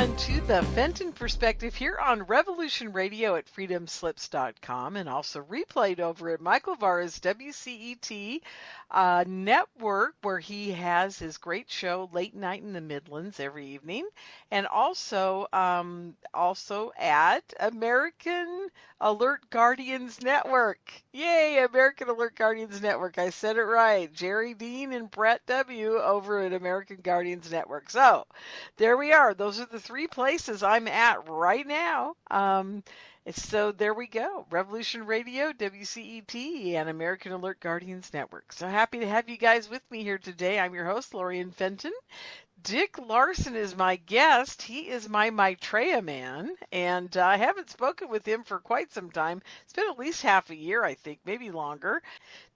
everyone, to the Fenton Perspective here on Revolution Radio at freedomslips.com and also replayed over at Michael Vara's WCET network, where he has his great show Late Night in the Midlands every evening, and also at American Alert Guardians Network. Yay, American Alert Guardians Network. I said it right. Jerry Dean and Brett W. over at American Guardians Network. So there we are. Those are the three places I'm at right now. So there we go. Revolution Radio, WCET, and American Alert Guardians Network. So happy to have you guys with me here today. I'm your host, Lorian Fenton. Dick Larson is my guest. He is my Maitreya man, and I haven't spoken with him for quite some time. It's been at least half a year, I think, maybe longer.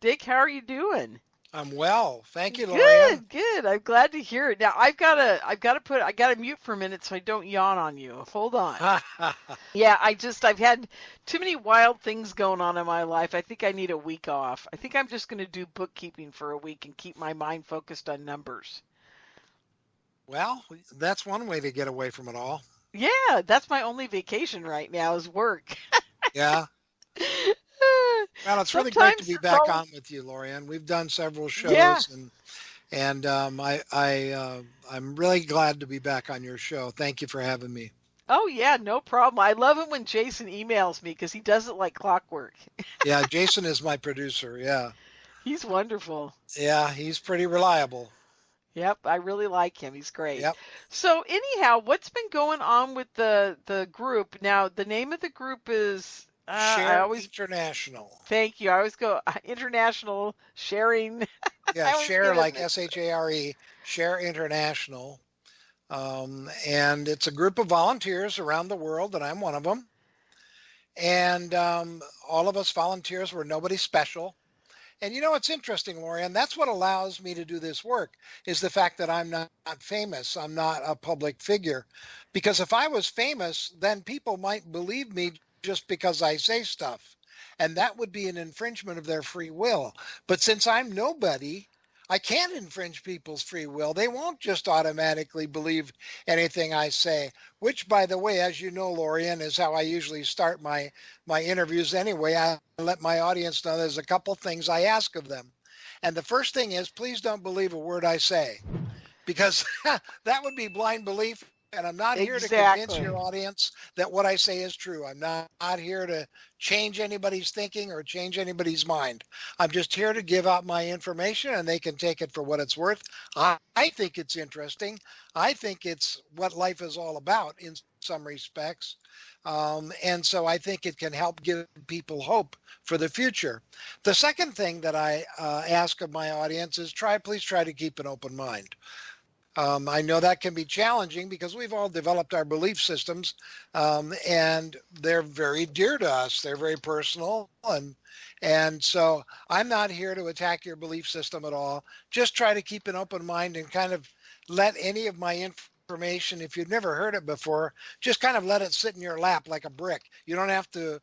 Dick, how are you doing? I'm well. Thank you, Lorian. Good. I'm glad to hear it. Now I gotta mute for a minute so I don't yawn on you. Hold on. Yeah, I've had too many wild things going on in my life. I think I need a week off. I think I'm just gonna do bookkeeping for a week and keep my mind focused on numbers. Well, that's one way to get away from it all. Yeah, that's my only vacation right now is work. Yeah. Well, it's really great to be back on with you, Lorian. We've done several shows, yeah. and I'm really glad to be back on your show. Thank you for having me. Oh yeah, no problem. I love it when Jason emails me because he does it like clockwork. Yeah, Jason is my producer. Yeah, he's wonderful. Yeah, he's pretty reliable. Yep, I really like him. He's great. Yep. So anyhow, what's been going on with the group? Now, the name of the group is International. Thank you. I always go international sharing. Yeah, share like SHARE, Share International. And it's a group of volunteers around the world, and I'm one of them. And all of us volunteers were nobody special. And you know, it's interesting, Lorian, that's what allows me to do this work, is the fact that I'm not famous. I'm not a public figure. Because if I was famous, then people might believe me just because I say stuff. And that would be an infringement of their free will. But since I'm nobody, I can't infringe people's free will. They won't just automatically believe anything I say, which, by the way, as you know, Lorian, is how I usually start my interviews anyway. I let my audience know there's a couple things I ask of them. And the first thing is, please don't believe a word I say, because that would be blind belief. And I'm not here to convince your audience that what I say is true. I'm not here to change anybody's thinking or change anybody's mind. I'm just here to give out my information, and they can take it for what it's worth. I think it's interesting. I think it's what life is all about in some respects. And so I think it can help give people hope for the future. The second thing that I ask of my audience is please try to keep an open mind. I know that can be challenging because we've all developed our belief systems, and they're very dear to us. They're very personal, and so I'm not here to attack your belief system at all. Just try to keep an open mind and kind of let any of my information, if you've never heard it before, just kind of let it sit in your lap like a brick. You don't have to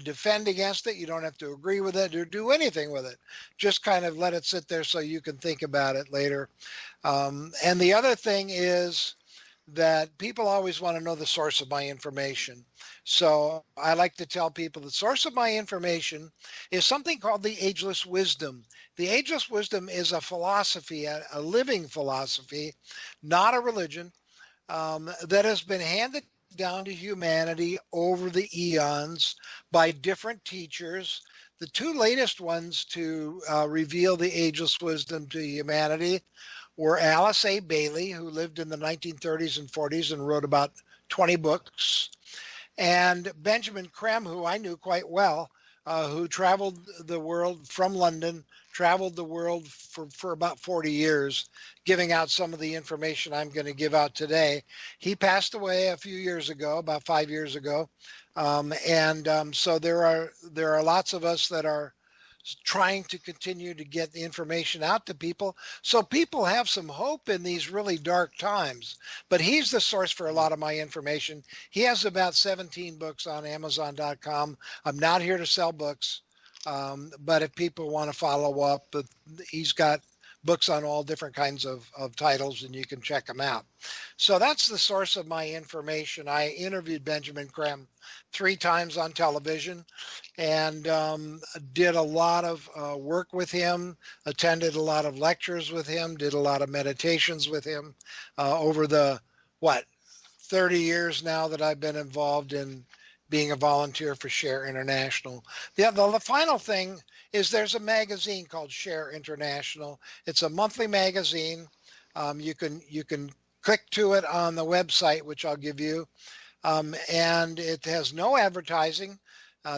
defend against it. You don't have to agree with it or do anything with it. Just kind of let it sit there so you can think about it later. And the other thing is that people always want to know the source of my information. So I like to tell people the source of my information is something called the Ageless Wisdom. The Ageless Wisdom is a philosophy, a living philosophy, not a religion, that has been handed down to humanity over the eons by different teachers. The two latest ones to reveal the Ageless Wisdom to humanity were Alice A. Bailey, who lived in the 1930s and 40s and wrote about 20 books, and Benjamin Creme, who I knew quite well, who traveled the world from London, traveled the world for about 40 years, giving out some of the information I'm going to give out today. He passed away a few years ago, about 5 years ago. So there are lots of us that are trying to continue to get the information out to people so people have some hope in these really dark times. But he's the source for a lot of my information. He has about 17 books on Amazon.com. I'm not here to sell books, but if people want to follow up, he's got books on all different kinds of titles, and you can check them out. So that's the source of my information. I interviewed Benjamin Creme 3 times on television, and did a lot of work with him, attended a lot of lectures with him, did a lot of meditations with him over the, 30 years now that I've been involved in being a volunteer for Share International. The final thing is there's a magazine called Share International. It's a monthly magazine. You can click to it on the website, which I'll give you, and it has no advertising.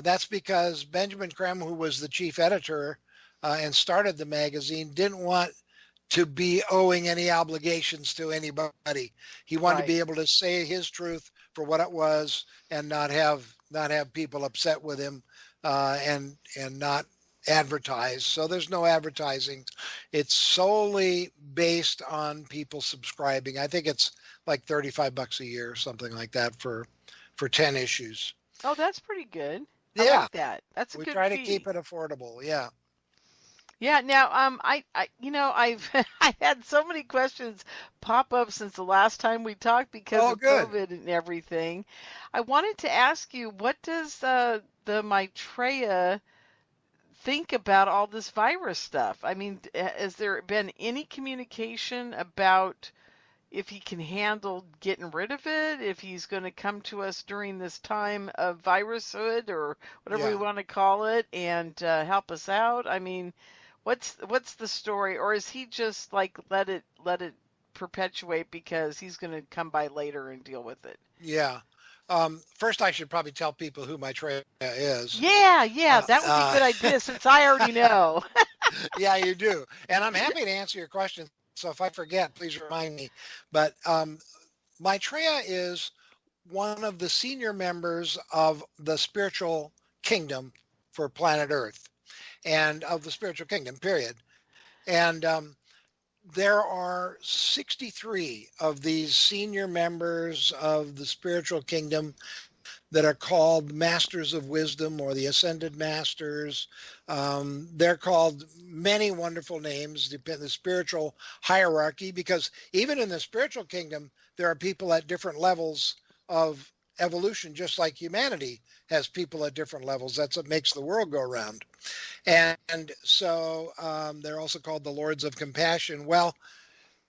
That's because Benjamin Creme, who was the chief editor and started the magazine, didn't want to be owing any obligations to anybody. He wanted to be able to say his truth for what it was and not have people upset with him, and not advertise. So there's no advertising. It's solely based on people subscribing. I think it's like $35 a year or something like that for 10 issues. Oh, that's pretty good. Yeah. I like that. That's a we good try fee. to keep it affordable. Yeah. Yeah. Now, I've I had so many questions pop up since the last time we talked because of COVID and everything. I wanted to ask you, what does the Maitreya think about all this virus stuff? I mean, has there been any communication about if he can handle getting rid of it, if he's going to come to us during this time of virushood or whatever we want to call it and help us out? I mean, what's the story, or is he just like let it perpetuate because he's going to come by later and deal with it? Yeah. First, I should probably tell people who Maitreya is. Yeah, that would be a good idea since I already know. Yeah, you do. And I'm happy to answer your question. So if I forget, please remind me. But Maitreya is one of the senior members of the spiritual kingdom for planet Earth, and of the spiritual kingdom, period. And there are 63 of these senior members of the spiritual kingdom that are called Masters of Wisdom or the Ascended Masters. They're called many wonderful names, the spiritual hierarchy, because even in the spiritual kingdom, there are people at different levels of evolution, just like humanity has people at different levels. That's what makes the world go around. And so they're also called the Lords of Compassion. Well,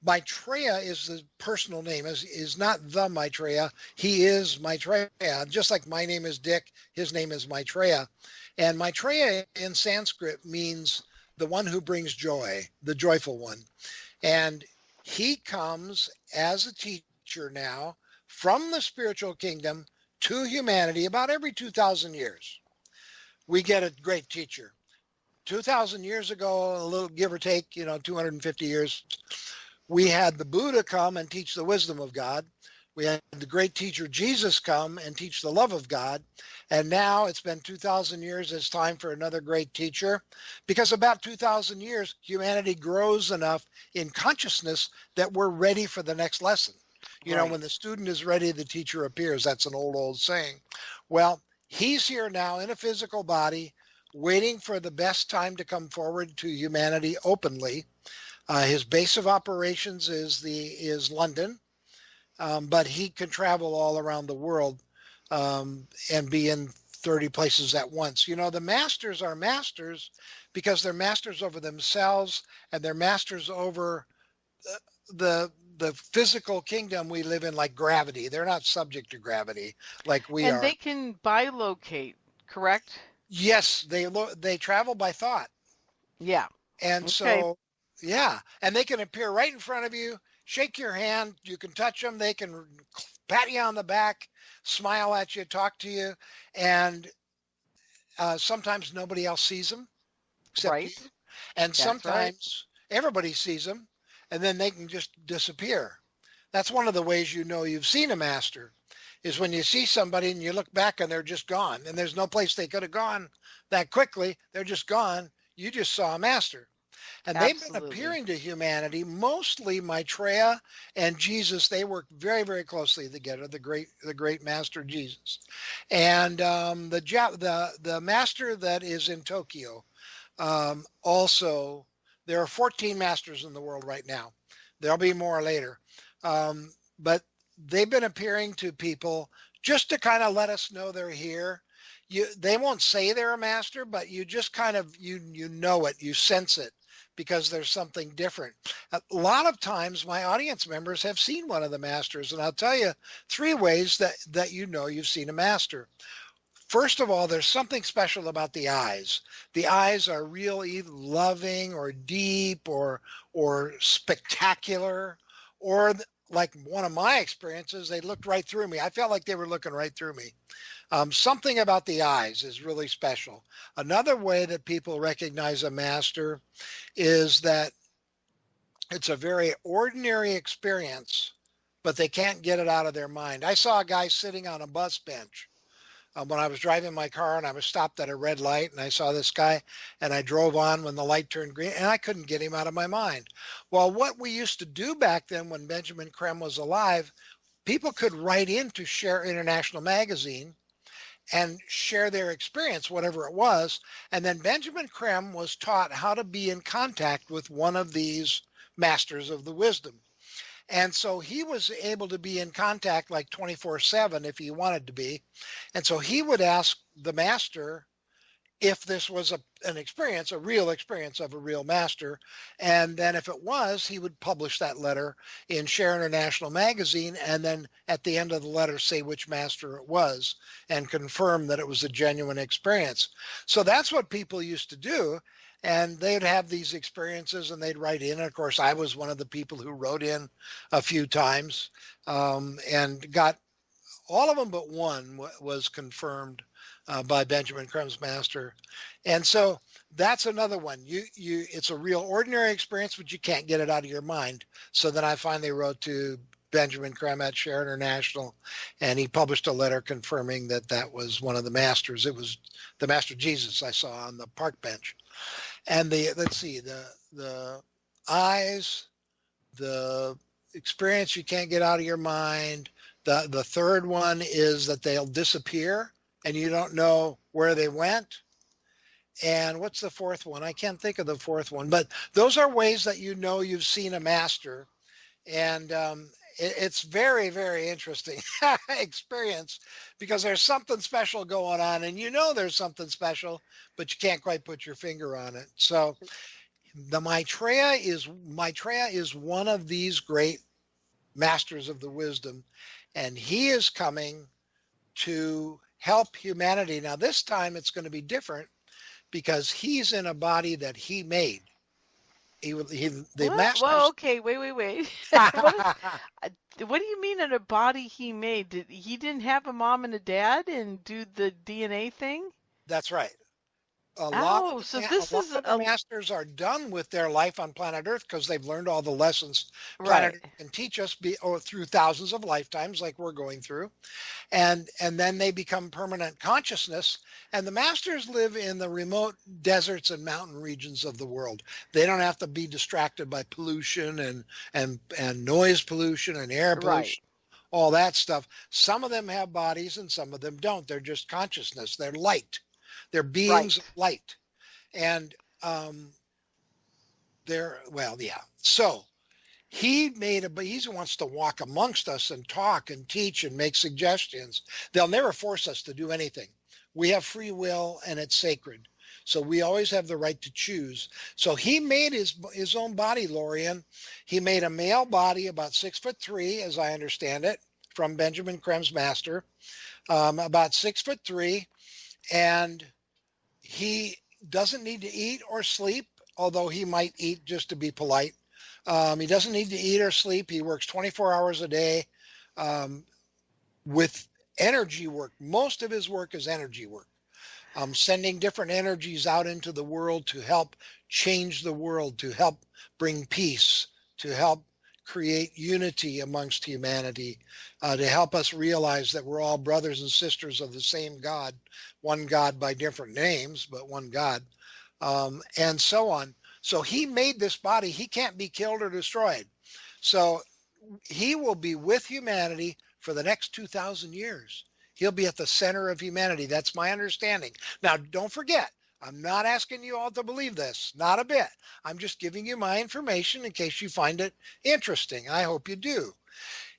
Maitreya is the personal name, is not the Maitreya. He is Maitreya. Just like my name is Dick, his name is Maitreya. And Maitreya in Sanskrit means the one who brings joy, the joyful one. And he comes as a teacher now from the spiritual kingdom to humanity about every 2,000 years. We get a great teacher. 2,000 years ago, a little give or take, 250 years, we had the Buddha come and teach the wisdom of God. We had the great teacher Jesus come and teach the love of God. And now it's been 2,000 years. It's time for another great teacher, because about 2,000 years, humanity grows enough in consciousness that we're ready for the next lesson. You know, when the student is ready, the teacher appears. That's an old saying. Well, he's here now in a physical body, waiting for the best time to come forward to humanity openly. His base of operations is London, but he can travel all around the world and be in 30 places at once. The masters are masters because they're masters over themselves, and they're masters over the physical kingdom we live in, like gravity. They're not subject to gravity like we are. And they can bilocate, correct? Yes, they travel by thought. Yeah. And so, yeah, and they can appear right in front of you, shake your hand, you can touch them, they can pat you on the back, smile at you, talk to you, and sometimes nobody else sees them except you. And sometimes everybody sees them, and then they can just disappear. That's one of the ways you know you've seen a master, is when you see somebody and you look back and they're just gone, and there's no place they could have gone that quickly. They're just gone. You just saw a master. And they've been appearing to humanity, mostly Maitreya and Jesus. They work very, very closely together, the great master Jesus. And the master that is in Tokyo also There are 14 masters in the world right now. There'll be more later. But they've been appearing to people just to kind of let us know they're here. They won't say they're a master, but you just kind of, you know it, you sense it because there's something different. A lot of times my audience members have seen one of the masters, and I'll tell you 3 ways that you know you've seen a master. First of all, there's something special about the eyes. The eyes are really loving or deep or spectacular, or like one of my experiences, they looked right through me. I felt like they were looking right through me. Something about the eyes is really special. Another way that people recognize a master is that it's a very ordinary experience, but they can't get it out of their mind. I saw a guy sitting on a bus bench when I was driving my car, and I was stopped at a red light, and I saw this guy, and I drove on when the light turned green, and I couldn't get him out of my mind. Well, what we used to do back then when Benjamin Creme was alive, people could write into Share International magazine and share their experience, whatever it was. And then Benjamin Creme was taught how to be in contact with one of these masters of the wisdom. And so he was able to be in contact like 24/7 if he wanted to be. And so he would ask the master if this was an experience, a real experience of a real master. And then if it was, he would publish that letter in Share International magazine. And then at the end of the letter, say which master it was and confirm that it was a genuine experience. So that's what people used to do. And they'd have these experiences and they'd write in. And of course, I was one of the people who wrote in a few times and got all of them but one was confirmed by Benjamin Creme's master. And so that's another one. It's a real ordinary experience, but you can't get it out of your mind. So then I finally wrote to Benjamin Creme at Share International, and he published a letter confirming that that was one of the masters. It was the Master Jesus I saw on the park bench. And let's see, the eyes, the experience you can't get out of your mind. The third one is that they'll disappear and you don't know where they went. And what's the fourth one? I can't think of the fourth one, but those are ways that you know you've seen a master. And it's very, very interesting experience because there's something special going on, and you know there's something special, but you can't quite put your finger on it. So the Maitreya is one of these great masters of the wisdom, and he is coming to help humanity. Now this time it's going to be different because he's in a body that he made. The masters. Well, okay, wait. What do you mean in a body he made? He didn't have a mom and a dad and do the DNA thing? That's right. A Oh, lot so of this is the a masters are done with their life on planet Earth because they've learned all the lessons planet right. Earth can teach us through thousands of lifetimes like we're going through. And then they become permanent consciousness. And the masters live in the remote deserts and mountain regions of the world. They don't have to be distracted by pollution and noise pollution and air Right. pollution, all that stuff. Some of them have bodies and some of them don't. They're just consciousness. They're light. They're beings Right. of light. And yeah. So he wants to walk amongst us and talk and teach and make suggestions. They'll never force us to do anything. We have free will and it's sacred. So we always have the right to choose. So he made his own body, Lorian. He made a male body about 6'3", as I understand it, from Benjamin Creme's master, about 6'3", and he doesn't need to eat or sleep, although he might eat just to be polite. He doesn't need to eat or sleep. He works 24 hours a day with energy work. Most of his work is energy work, sending different energies out into the world to help change the world, to help bring peace, to help create unity amongst humanity, to help us realize that we're all brothers and sisters of the same God, one God by different names, but one God, and so on. So he made this body. He can't be killed or destroyed. So he will be with humanity for the next 2,000 years. He'll be at the center of humanity. That's my understanding. Now, don't forget, I'm not asking you all to believe this, not a bit. I'm just giving you my information in case you find it interesting. I hope you do.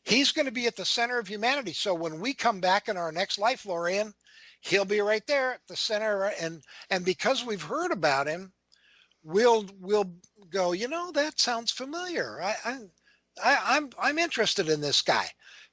He's going to be at the center of humanity. So when we come back in our next life, Lorian, he'll be right there at the center. And because we've heard about him, we'll go, that sounds familiar. I'm interested in this guy.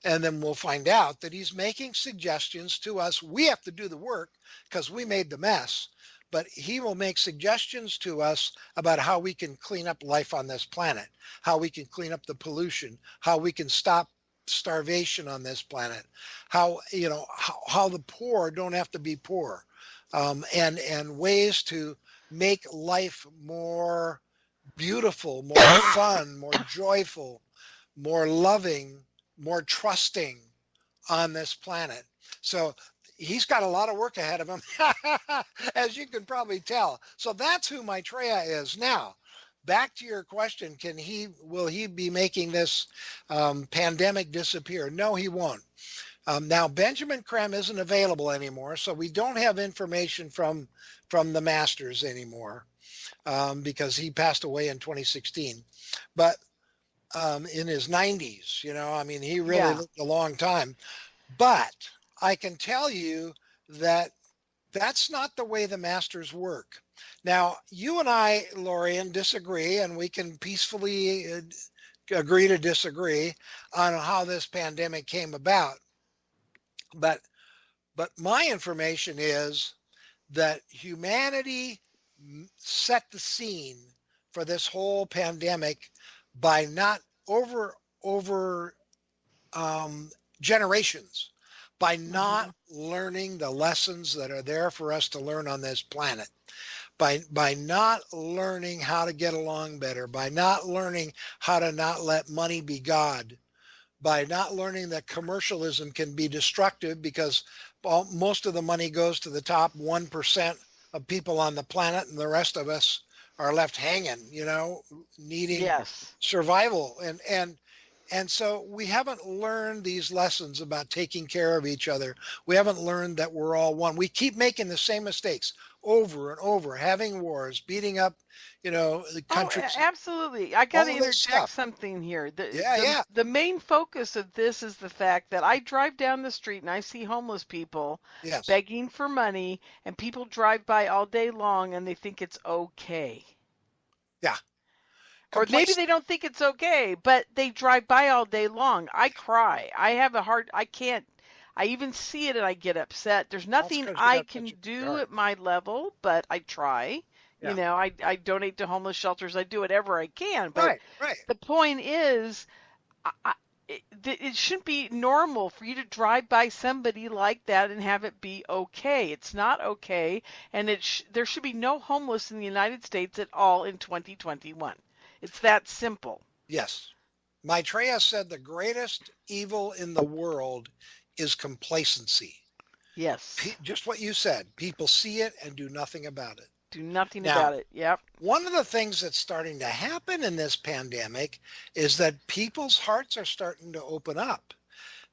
And then we'll find out that he's making suggestions to us. We have to do the work because we made the mess, but he will make suggestions to us about how we can clean up life on this planet, how we can clean up the pollution, how we can stop starvation on this planet, how the poor don't have to be poor, and ways to make life more beautiful, more fun, more joyful, more loving, more trusting on this planet. So he's got a lot of work ahead of him, as you can probably tell. So that's who Maitreya is. Now, back to your question, will he be making this pandemic disappear? No, he won't. Now, Benjamin Creme isn't available anymore, so we don't have information from the masters anymore, because he passed away in 2016. But in his 90s, he really lived a long time. But I can tell you that that's not the way the masters work. Now, you and I, Lorian, disagree, and we can peacefully agree to disagree on how this pandemic came about. But my information is that humanity set the scene for this whole pandemic by not over generations, by not learning the lessons that are there for us to learn on this planet, by not learning how to get along better, by not learning how to not let money be God, by not learning that commercialism can be destructive because most of the money goes to the top 1% of people on the planet, and the rest of us are left hanging, needing survival. And so we haven't learned these lessons about taking care of each other. We haven't learned that we're all one. We keep making the same mistakes over and over, having wars, beating up, the countries. Oh, absolutely. I got to interject something here. The main focus of this is the fact that I drive down the street and I see homeless people begging for money, and people drive by all day long and they think it's okay. Yeah. Or maybe they don't think it's okay, but they drive by all day long. I cry. I can't. I even see it and I get upset. There's nothing I can do at my level, but I try. Yeah. I donate to homeless shelters. I do whatever I can. But the point is, it shouldn't be normal for you to drive by somebody like that and have it be okay. It's not okay, and there should be no homeless in the United States at all in 2021. It's that simple. Yes. Maitreya said the greatest evil in the world is complacency. Yes. Just what you said. People see it and do nothing about it. Do nothing about it. Yep. One of the things that's starting to happen in this pandemic is that people's hearts are starting to open up.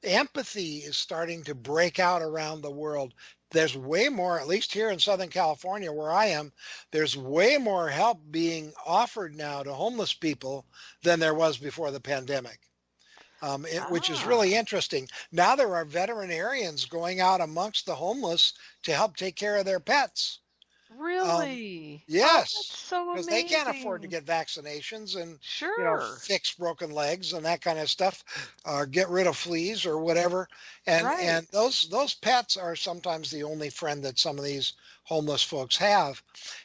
Empathy is starting to break out around the world. There's way more, at least here in Southern California where I am, there's way more help being offered now to homeless people than there was before the pandemic, which is really interesting. Now there are veterinarians going out amongst the homeless to help take care of their pets. Really? Yes. That's so amazing. Because they can't afford to get vaccinations and fix broken legs and that kind of stuff, get rid of fleas or whatever. And those pets are sometimes the only friend that some of these homeless folks have.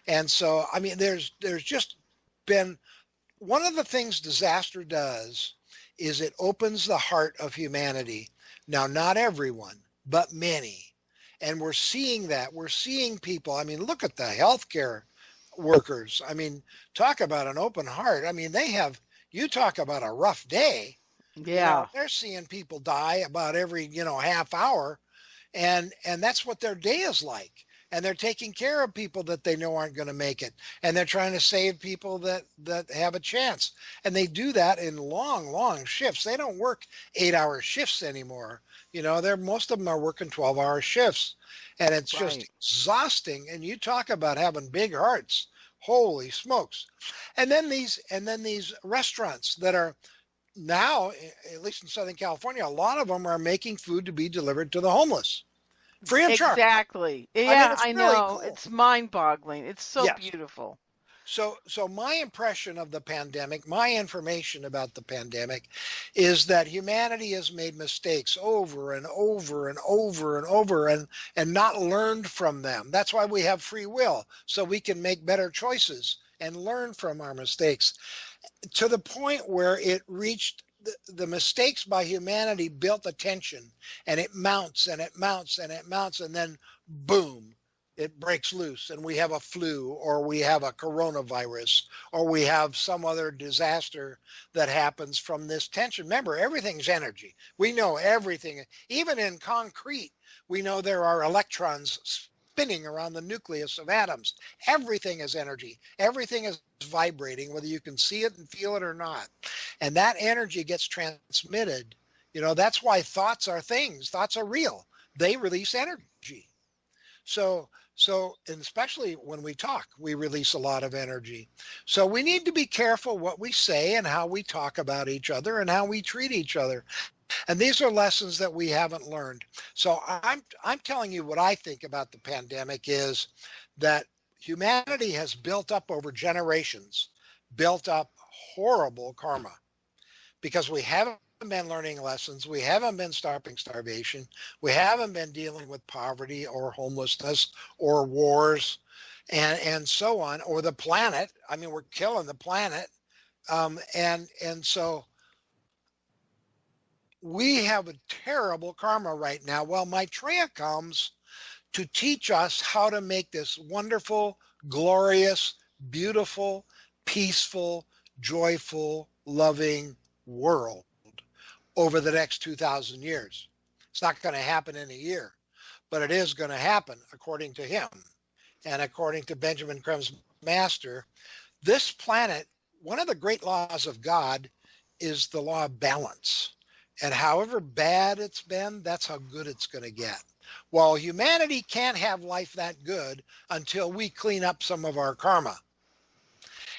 And so, there's just been one of the things disaster does is it opens the heart of humanity. Now, not everyone, but many. And we're seeing that. We're seeing people. Look at the healthcare workers. Talk about an open heart. You talk about a rough day. Yeah. They're seeing people die about every, half hour. And that's what their day is like. and they're taking care of people that they know aren't going to make it, and they're trying to save people that have a chance. And they do that in long shifts. They don't work 8-hour shifts anymore. Most of them are working 12-hour shifts, and it's just Right. exhausting. And you talk about having big hearts. Holy smokes. And then these restaurants that are now, at least in Southern California, a lot of them are making food to be delivered to the homeless free of charge. Exactly. I mean, Yeah, it's I really know. cool. It's mind-boggling. It's so Yes. beautiful. So my impression of the pandemic, my information about the pandemic is that humanity has made mistakes over and over and over and over and not learned from them. That's why we have free will, so we can make better choices and learn from our mistakes, to the point where it reached the mistakes by humanity built a tension, and it mounts and it mounts and it mounts, and then boom, it breaks loose, and we have a flu, or we have a coronavirus, or we have some other disaster that happens from this tension. Remember, everything's energy. We know everything. Even in concrete, we know there are electrons spinning around the nucleus of atoms. Everything is energy. Everything is vibrating, whether you can see it and feel it or not. And that energy gets transmitted. That's why thoughts are things. Thoughts are real. They release energy. And especially when we talk, we release a lot of energy. So we need to be careful what we say and how we talk about each other and how we treat each other. And these are lessons that we haven't learned. So I'm telling you what I think about the pandemic is that humanity has built up over generations, built up horrible karma, because we haven't been learning lessons. We haven't been stopping starvation. We haven't been dealing with poverty or homelessness or wars and so on, or the planet. I mean, we're killing the planet. And so we have a terrible karma right now. Well, Maitreya comes to teach us how to make this wonderful, glorious, beautiful, peaceful, joyful, loving world over the next 2,000 years. It's not going to happen in a year, but it is going to happen according to him. And according to Benjamin Crumb's master, this planet, one of the great laws of God is the law of balance. And however bad it's been, that's how good it's going to get. Well, humanity can't have life that good until we clean up some of our karma.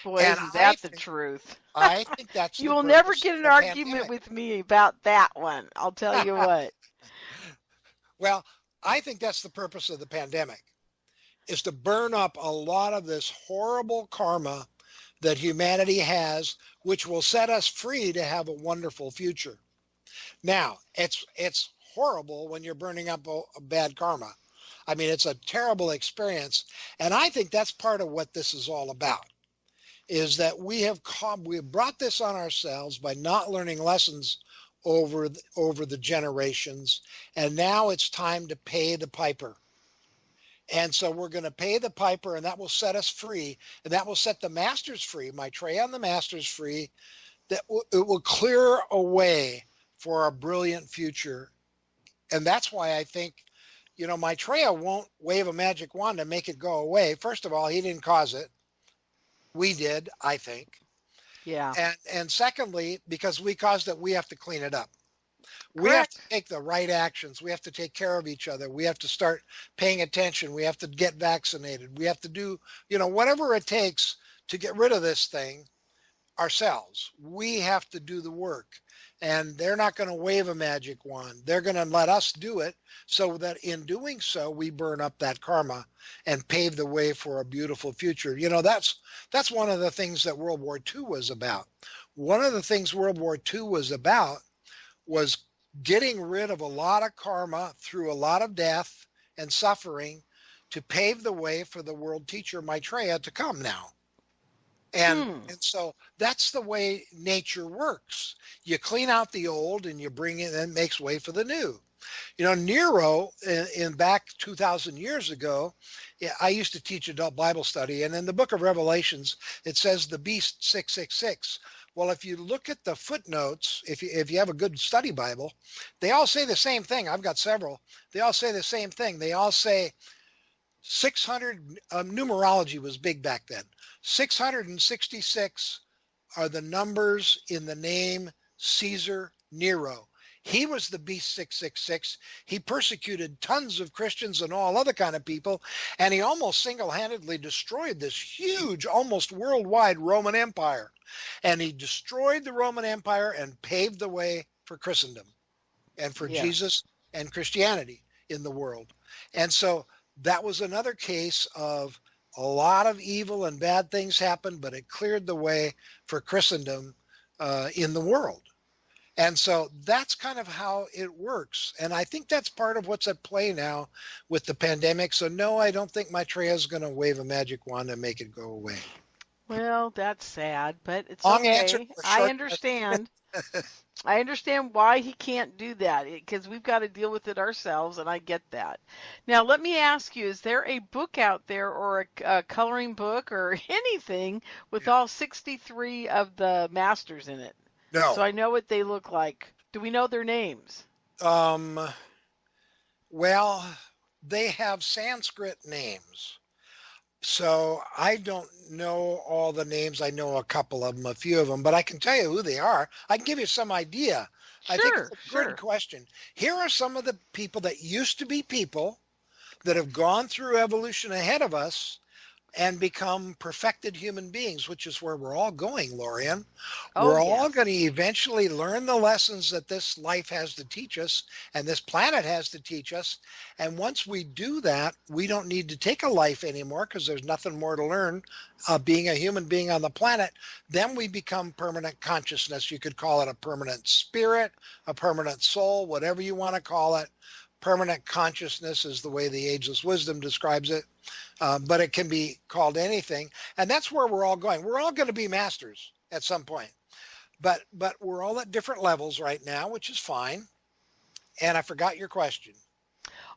Boy, And isn't that the truth? I think that's You the will never purpose get of an the argument pandemic. with me about that one. I'll tell you what. Well, I think that's the purpose of the pandemic, is to burn up a lot of this horrible karma that humanity has, which will set us free to have a wonderful future. Now, it's horrible when you're burning up a bad karma. I mean, it's a terrible experience, and I think that's part of what this is all about. Is that we have brought this on ourselves by not learning lessons over the generations, and now it's time to pay the piper. And so we're going to pay the piper, and that will set us free, and that will set the masters free, Maitreya and the masters free. It will clear a way for a brilliant future. And that's why I think, Maitreya won't wave a magic wand and make it go away. First of all, he didn't cause it. We did, I think. Yeah. And secondly, because we caused it, we have to clean it up. We have to Correct. take the right actions. We have to take care of each other. We have to start paying attention. We have to get vaccinated. We have to do, whatever it takes to get rid of this thing ourselves. We have to do the work. And they're not going to wave a magic wand. They're going to let us do it, so that in doing so, we burn up that karma and pave the way for a beautiful future. That's one of the things that World War II was about. One of the things World War II was about was getting rid of a lot of karma through a lot of death and suffering to pave the way for the world teacher Maitreya to come now. And so that's the way nature works. You clean out the old and you bring in, and it makes way for the new. Nero, in back 2,000 years ago, I used to teach adult Bible study, and in the book of Revelations, it says the beast 666. Well, if you look at the footnotes, if you have a good study Bible, they all say the same thing. I've got several. They all say the same thing. They all say 600, numerology was big back then. 666 are the numbers in the name Caesar Nero. He was the beast 666. He persecuted tons of Christians and all other kind of people, and he almost single-handedly destroyed this huge, almost worldwide Roman Empire. And he destroyed the Roman Empire and paved the way for Christendom and for Yes. Jesus and Christianity in the world. And so that was another case of a lot of evil and bad things happened, but it cleared the way for Christendom in the world. And so that's kind of how it works. And I think that's part of what's at play now with the pandemic. So no, I don't think Maitreya is going to wave a magic wand and make it go away. Well, that's sad, but it's Long answer okay. for a I short understand. I understand why he can't do that because we've got to deal with it ourselves, and I get that. Now, let me ask you, is there a book out there or a coloring book or anything with all 63 of the masters in it? No. So I know what they look like. Do we know their names? Well, they have Sanskrit names. So I don't know all the names. I know a couple of them, a few of them, but I can tell you who they are. I can give you some idea. I think it's a good question. Here are some of the people that used to be people that have gone through evolution ahead of us and become perfected human beings, which is where we're all going, Lorian. We're all going to eventually learn the lessons that this life has to teach us and this planet has to teach us. And once we do that, we don't need to take a life anymore because there's nothing more to learn being a human being on the planet. Then we become permanent consciousness. You could call it a permanent spirit, a permanent soul, whatever you want to call it. Permanent consciousness is the way the ageless wisdom describes it, but it can be called anything. And that's where we're all going. We're all going to be masters at some point, but we're all at different levels right now, which is fine. And I forgot your question.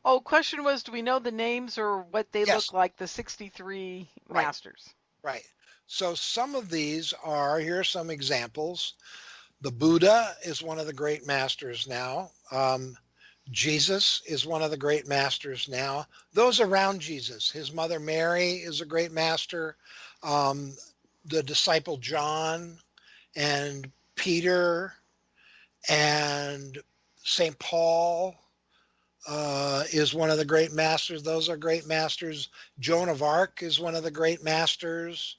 Oh, question was, do we know the names or what they look like, the 63 masters? Right. So some of these are, here are some examples. The Buddha is one of the great masters now. Jesus is one of the great masters now. Those around Jesus, his mother Mary is a great master. The disciple John and Peter and St. Paul is one of the great masters. Those are great masters. Joan of Arc is one of the great masters.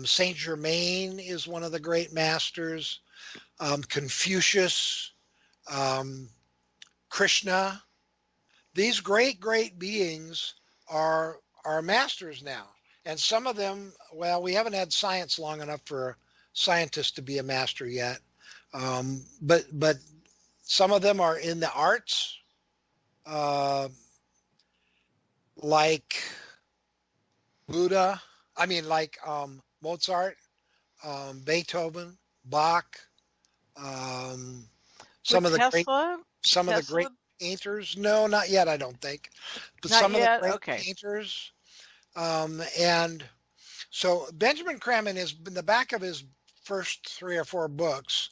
Saint Germain is one of the great masters. Confucius, Krishna, these great beings are masters now. And some of them, well, we haven't had science long enough for scientists to be a master yet. But some of them are in the arts, like Mozart, Beethoven, Bach, some of the great painters. No, not yet, I don't think. But some of the great painters. And so Benjamin Creme in the back of his first 3 or 4 books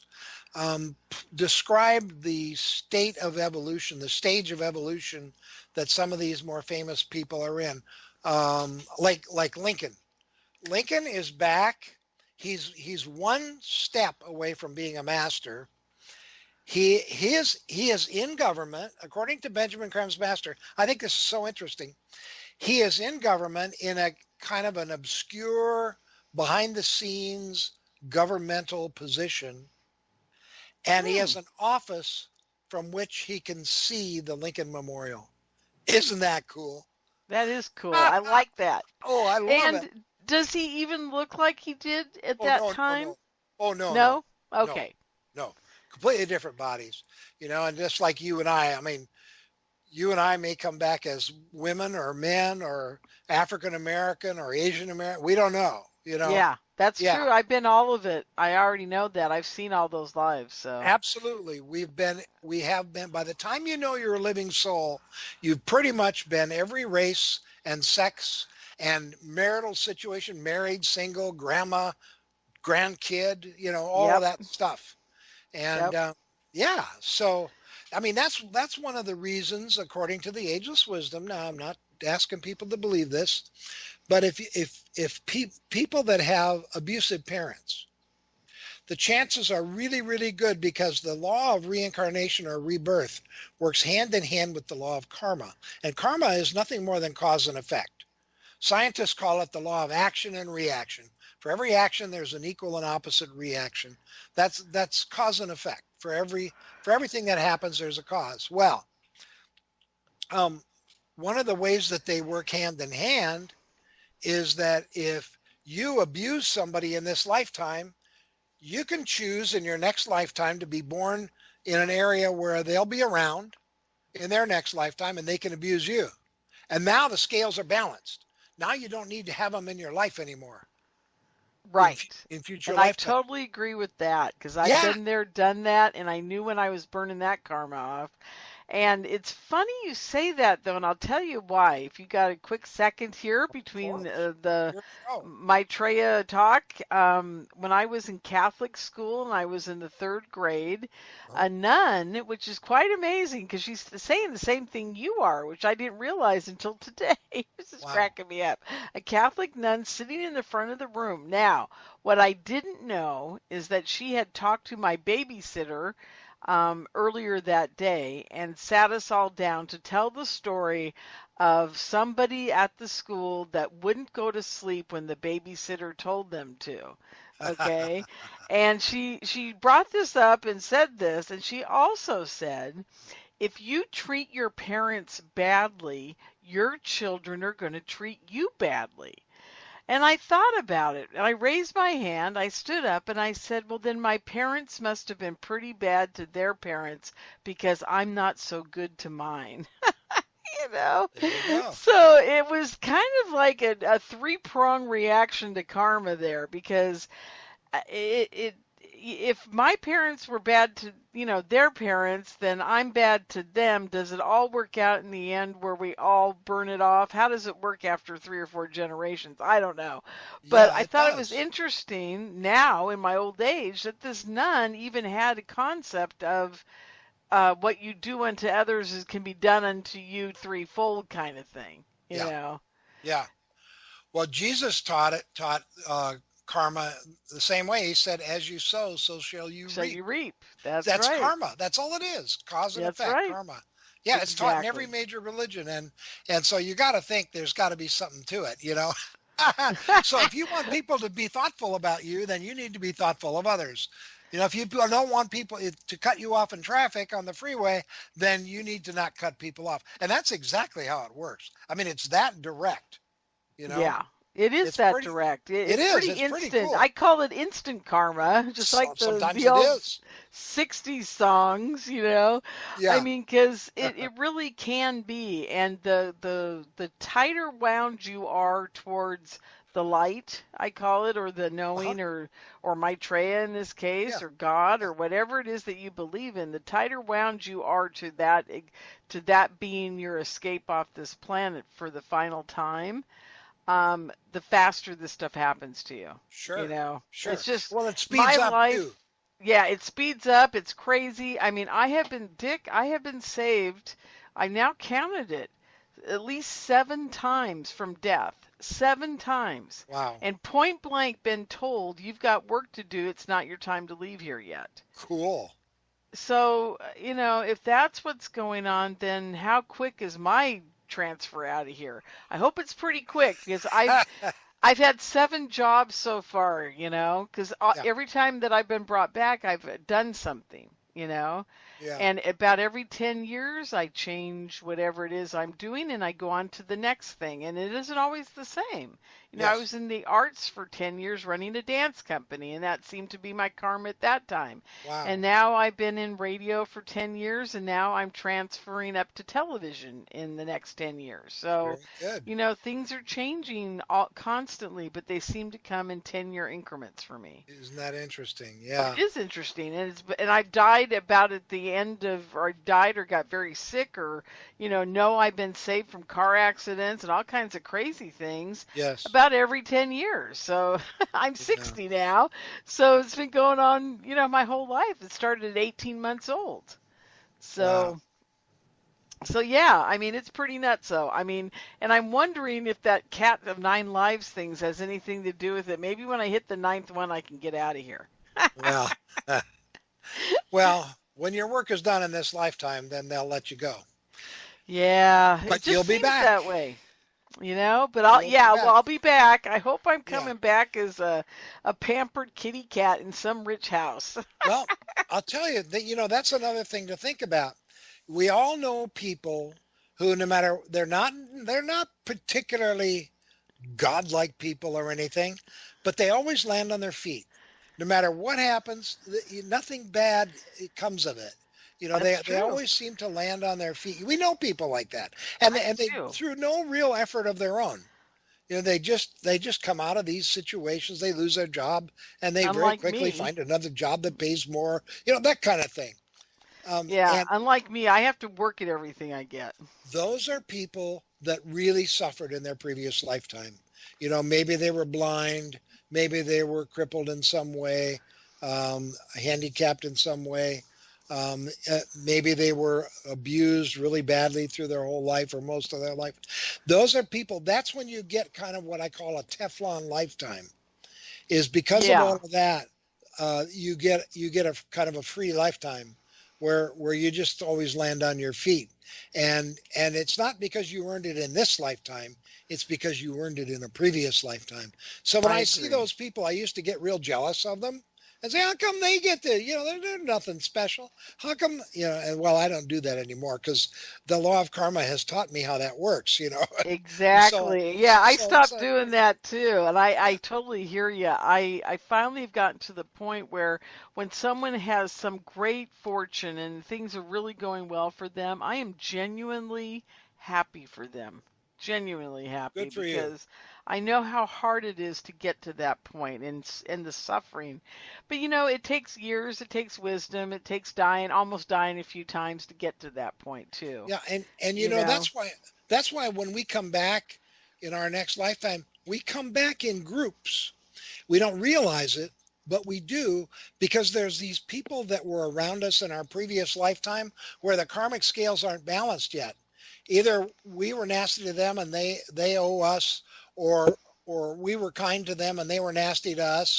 described the state of evolution, the stage of evolution that some of these more famous people are in. Like Lincoln. Lincoln is back. He's one step away from being a master. He is in government, according to Benjamin Creme's master. I think this is so interesting. He is in government in a kind of an obscure, behind the scenes governmental position. And he has an office from which he can see the Lincoln Memorial. Isn't that cool? That is cool. I like that. Oh, I love it. And does he even look like he did at that time? No. Oh, no. No? Okay. No. Completely different bodies, and just like you and I mean, you and I may come back as women or men or African American or Asian American. We don't know, Yeah, that's true. I've been all of it. I already know that. I've seen all those lives. So absolutely. We have been, by the time you're a living soul, you've pretty much been every race and sex and marital situation, married, single, grandma, grandkid, all of that stuff. And so I mean that's one of the reasons, according to the ageless wisdom. Now I'm not asking people to believe this, but if people that have abusive parents, the chances are really, really good because the law of reincarnation or rebirth works hand in hand with the law of karma. And karma is nothing more than cause and effect. Scientists call it the law of action and reaction. For every action, there's an equal and opposite reaction. That's cause and effect. For everything that happens, there's a cause. Well, um, one of the ways that they work hand in hand is that if you abuse somebody in this lifetime, you can choose in your next lifetime to be born in an area where they'll be around in their next lifetime and they can abuse you. And now the scales are balanced. Now you don't need to have them in your life anymore in, Right. in future And I lifetime. totally agree with that because I've Yeah, been there, done that, and I knew when I was burning that karma off. And it's funny you say that, though, and I'll tell you why. If you got a quick second here of between course. the Here we go. Maitreya talk, when I was in Catholic school and I was in the third grade, Oh, a nun, which is quite amazing because she's saying the same thing you are, which I didn't realize until today. This is wow. cracking me up. A Catholic nun sitting in the front of the room. Now, what I didn't know is that she had talked to my babysitter earlier that day and sat us all down to tell the story of somebody at the school that wouldn't go to sleep when the babysitter told them to. Okay. And she brought this up and said this, and she also said, if you treat your parents badly, your children are going to treat you badly. And I thought about it, and I raised my hand, I stood up, and I said, well, then my parents must have been pretty bad to their parents because I'm not so good to mine. You know? There you go. So it was kind of like a three-prong reaction to karma there because it if my parents were bad to their parents, then I'm bad to them. Does it all work out in the end where we all burn it off? How does it work after 3 or 4 generations? I don't know, but Yeah, I it thought it was does. interesting now in my old age that this nun even had a concept of what you do unto others can be done unto you threefold kind of thing, you Yeah, know. yeah. Well, Jesus taught karma the same way. He said, as you sow, so shall you So reap. you reap. That's That's right. karma. That's all it is. Cause and That's effect, right. karma. Yeah, it's taught in every Exactly. major religion, and so you got to think there's got to be something to it, you know. So if you want people to be thoughtful about you, then you need to be thoughtful of others. You know, if you don't want people to cut you off in traffic on the freeway, then you need to not cut people off. And that's exactly how it works. I mean, it's that direct, you know. Yeah, it is It's that pretty direct. it It's is. pretty It's pretty instant. cool. I call it instant karma, just like Sometimes the it old is. 60s songs, you know. I Yeah. mean, because it really can be, and the tighter wound you are towards the light, I call it, or the Uh-huh. knowing, or Maitreya in this Yeah. case, or God, Yeah. or whatever it is that you believe in, the tighter wound you are to that being your escape off this planet for the final time, the faster this stuff happens to you. You Sure. know, it's Sure. just Well, it my speeds up too. life. Yeah, it speeds up. It's crazy. I mean, I have been saved. I now counted it at least 7 times from death. 7 times. Wow. And point blank been told, you've got work to do. It's not your time to leave here yet. Cool. So, if that's what's going on, then how quick is my transfer out of here? I hope it's pretty quick because I've had 7 jobs so far, because Yeah. every time that I've been brought back, I've done something. Yeah. And about every 10 years, I change whatever it is I'm doing and I go on to the next thing. And it isn't always the same. I Yes. was in the arts for 10 years running a dance company, and that seemed to be my karma at that time. And Wow. now I've been in radio for 10 years, and now I'm transferring up to television in the next 10 years. So, Very good. things are changing constantly, but they seem to come in 10-year increments for me. Isn't that interesting? It Yeah. is interesting, and I've died about at the end of, or I died or got very sick, or know I've been saved from car accidents and all kinds of crazy things Yes. about every 10 years. So I'm Yeah. 60 now, so it's been going on, my whole life. It started at 18 months old. Wow. So So yeah, I mean it's pretty nuts. So I mean, and I'm wondering if that cat of 9 lives things has anything to do with it. Maybe when I hit the ninth one, I can get out of here. Well, well, when your work is done in this lifetime, then they'll let you go. Yeah, it But just you'll be seems back. that way. But I'll You'll be yeah, well back. I'll be back. I hope I'm Yeah. coming back as a pampered kitty cat in some rich house. Well, I'll tell you that, that's another thing to think about. We all know people who, no matter, they're not particularly godlike people or anything, but they always land on their feet. No matter what happens, nothing bad comes of it. They That's they true. always seem to land on their feet. We know people like that, and I they do. through no real effort of their own. They just come out of these situations. They lose their job, and they very Unlike quickly me. find another job that pays more. That kind of thing. Yeah, And unlike me, I have to work at everything I get. those are people that really suffered in their previous lifetime. Maybe they were blind, maybe they were crippled in some way, handicapped in some way. Maybe they were abused really badly through their whole life or most of their life. Those are people, that's when you get kind of what I call a Teflon lifetime, is because of all Yeah, of that, you get a kind of a free lifetime where you just always land on your feet, and it's not because you earned it in this lifetime, it's because you earned it in a previous lifetime. So when I I see agree. those people, I used to get real jealous of them and say, how come they get to, they're nothing special, how come, and well, I don't do that anymore because the law of karma has taught me how that works. so Exactly. Yeah, I so stopped so doing that too. And I yeah. totally hear you. I finally have gotten to the point where when someone has some great fortune and things are really going well for them, I am genuinely happy for them. Genuinely happy Good for you. because I know how hard it is to get to that point and the suffering. But it takes years, it takes wisdom, it takes almost dying a few times to get to that point too. Yeah, and You know? that's why when we come back in our next lifetime, we come back in groups. We don't realize it, but we do, because there's these people that were around us in our previous lifetime where the karmic scales aren't balanced yet. Either we were nasty to them and they owe us, or we were kind to them and they were nasty to us.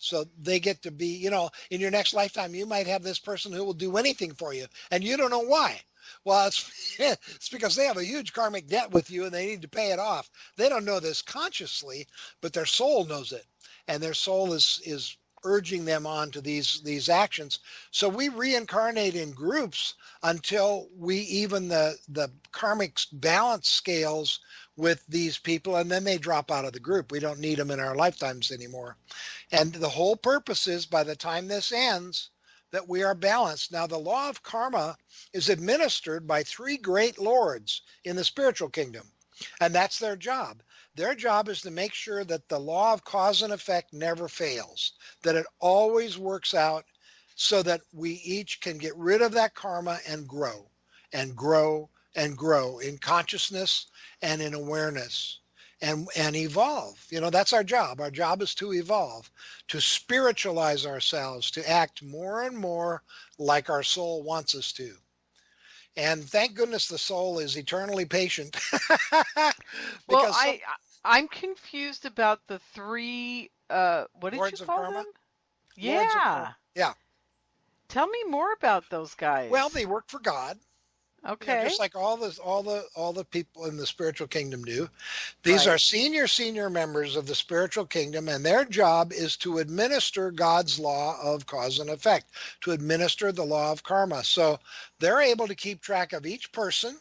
So they get to be, in your next lifetime, you might have this person who will do anything for you and you don't know why. Well, it's because they have a huge karmic debt with you and they need to pay it off. They don't know this consciously, but their soul knows it, and their soul is urging them on to these actions. So we reincarnate in groups until we even the karmic balance scales with these people, and then they drop out of the group. We don't need them in our lifetimes anymore. And the whole purpose is, by the time this ends, that we are balanced. Now, the law of karma is administered by three great lords in the spiritual kingdom, and that's their job. Their job is to make sure that the law of cause and effect never fails, that it always works out, so that we each can get rid of that karma and grow and grow and grow in consciousness and in awareness, and evolve. That's our job. Our job is to evolve, to spiritualize ourselves, to act more and more like our soul wants us to. And thank goodness the soul is eternally patient. Well, because some I'm confused about the three what did you lords of call karma, them? lords of karma, Yeah. yeah. Tell me more about those Well, guys. they work for God, Okay. just like all the people in the spiritual kingdom do. These are Right. senior members of the spiritual kingdom, and their job is to administer God's law of cause and effect, to administer the law of karma. So they're able to keep track of each person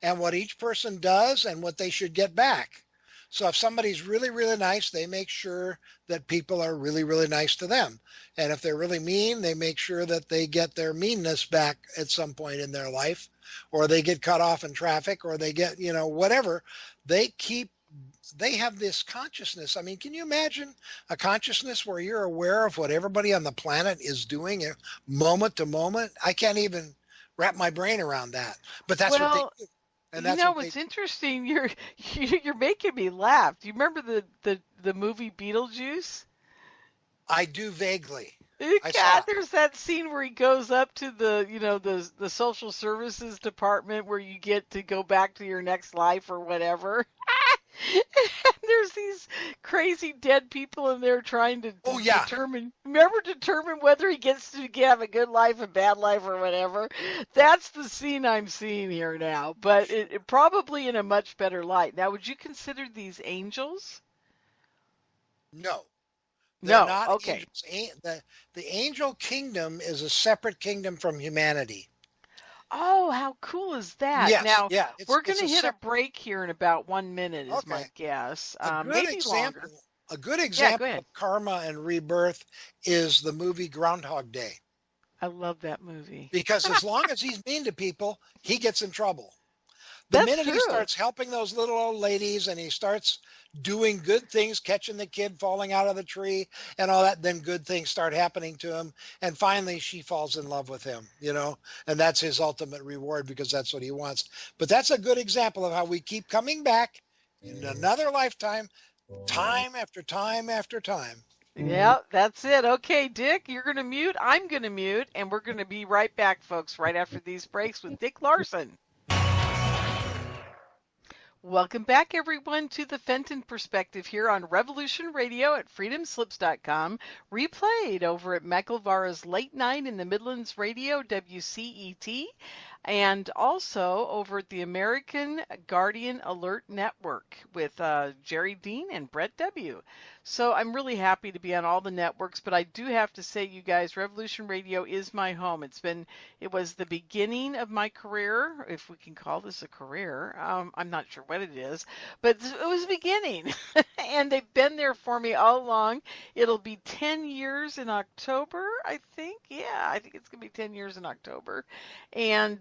and what each person does and what they should get back. So if somebody's really, really nice, they make sure that people are really, really nice to them. And if they're really mean, they make sure that they get their meanness back at some point in their life, or they get cut off in traffic, or they get, whatever. They keep they have this consciousness. I mean, can you imagine a consciousness where you're aware of what everybody on the planet is doing moment to moment? I can't even wrap my brain around that. But that's what they Well, do. And that's what they what's interesting, you're making me laugh. Do you remember the movie Beetlejuice? I do vaguely. I saw God, it. there's that scene where he goes up to the social services department where you get to go back to your next life or whatever. And there's these crazy dead people in there trying to Oh yeah. determine whether he gets to have a good life, a bad life, or whatever. That's the scene I'm seeing here now, but it probably in a much better light. Now, would you consider these angels? No, they're No. not Okay. angels. The angel kingdom is a separate kingdom from humanity. Oh, how cool is that? Yes, Now, yeah, we're going it's to a hit a separate. break here in about 1 minute, is Okay. my guess. A good Maybe longer. example, a good Yeah, go example ahead. of karma and rebirth is the movie Groundhog Day. I love that movie. Because as long as he's mean to people, he gets in trouble. The That's minute he true. starts helping those little old ladies and he starts doing good things, catching the kid falling out of the tree and all that, then good things start happening to him. And finally, she falls in love with him, and that's his ultimate reward because that's what he wants. But that's a good example of how we keep coming back in another lifetime, time after time after time. Yeah, that's it. Okay, Dick, you're going to mute. I'm going to mute, and we're going to be right back, folks, right after these breaks with Dick Larson. Welcome back, everyone, to the Fenton Perspective here on Revolution Radio at freedomslips.com, replayed over at Michael Vara's Late Night in the Midlands Radio, WCET, and also over at the American Guardian Alert Network with Jerry Dean and Brett W. So I'm really happy to be on all the networks, but I do have to say, you guys, Revolution Radio is my home. It was the beginning of my career, if we can call this a career. I'm not sure what it is, but it was the beginning. And they've been there for me all along. It'll be 10 years in October, I think. Yeah, I think it's going to be 10 years in October. And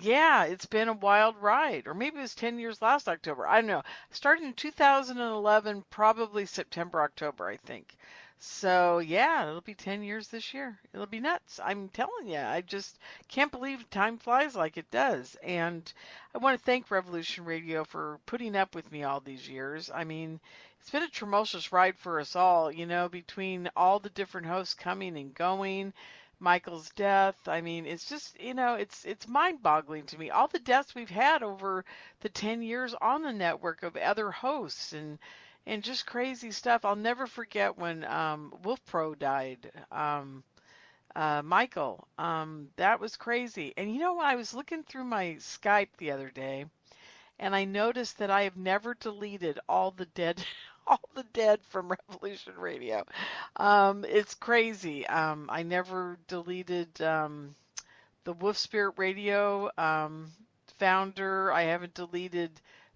yeah, it's been a wild ride. Or maybe it was 10 years last October. I don't know. Started in 2011, probably September, October, I think. So yeah, it'll be 10 years this year. It'll be nuts. I'm telling you, I just can't believe time flies like it does. And I want to thank Revolution Radio for putting up with me all these years. I mean, it's been a tumultuous ride for us all, between all the different hosts coming and going, Michael's death. I mean, it's just, it's mind-boggling to me. All the deaths we've had over the 10 years on the network of other hosts and just crazy stuff. I'll never forget when Wolf Pro died. Michael, that was crazy. And when I was looking through my Skype the other day, and I noticed that I have never deleted all the dead, all the dead from Revolution Radio. It's crazy. I never deleted the Wolf Spirit Radio founder. I haven't deleted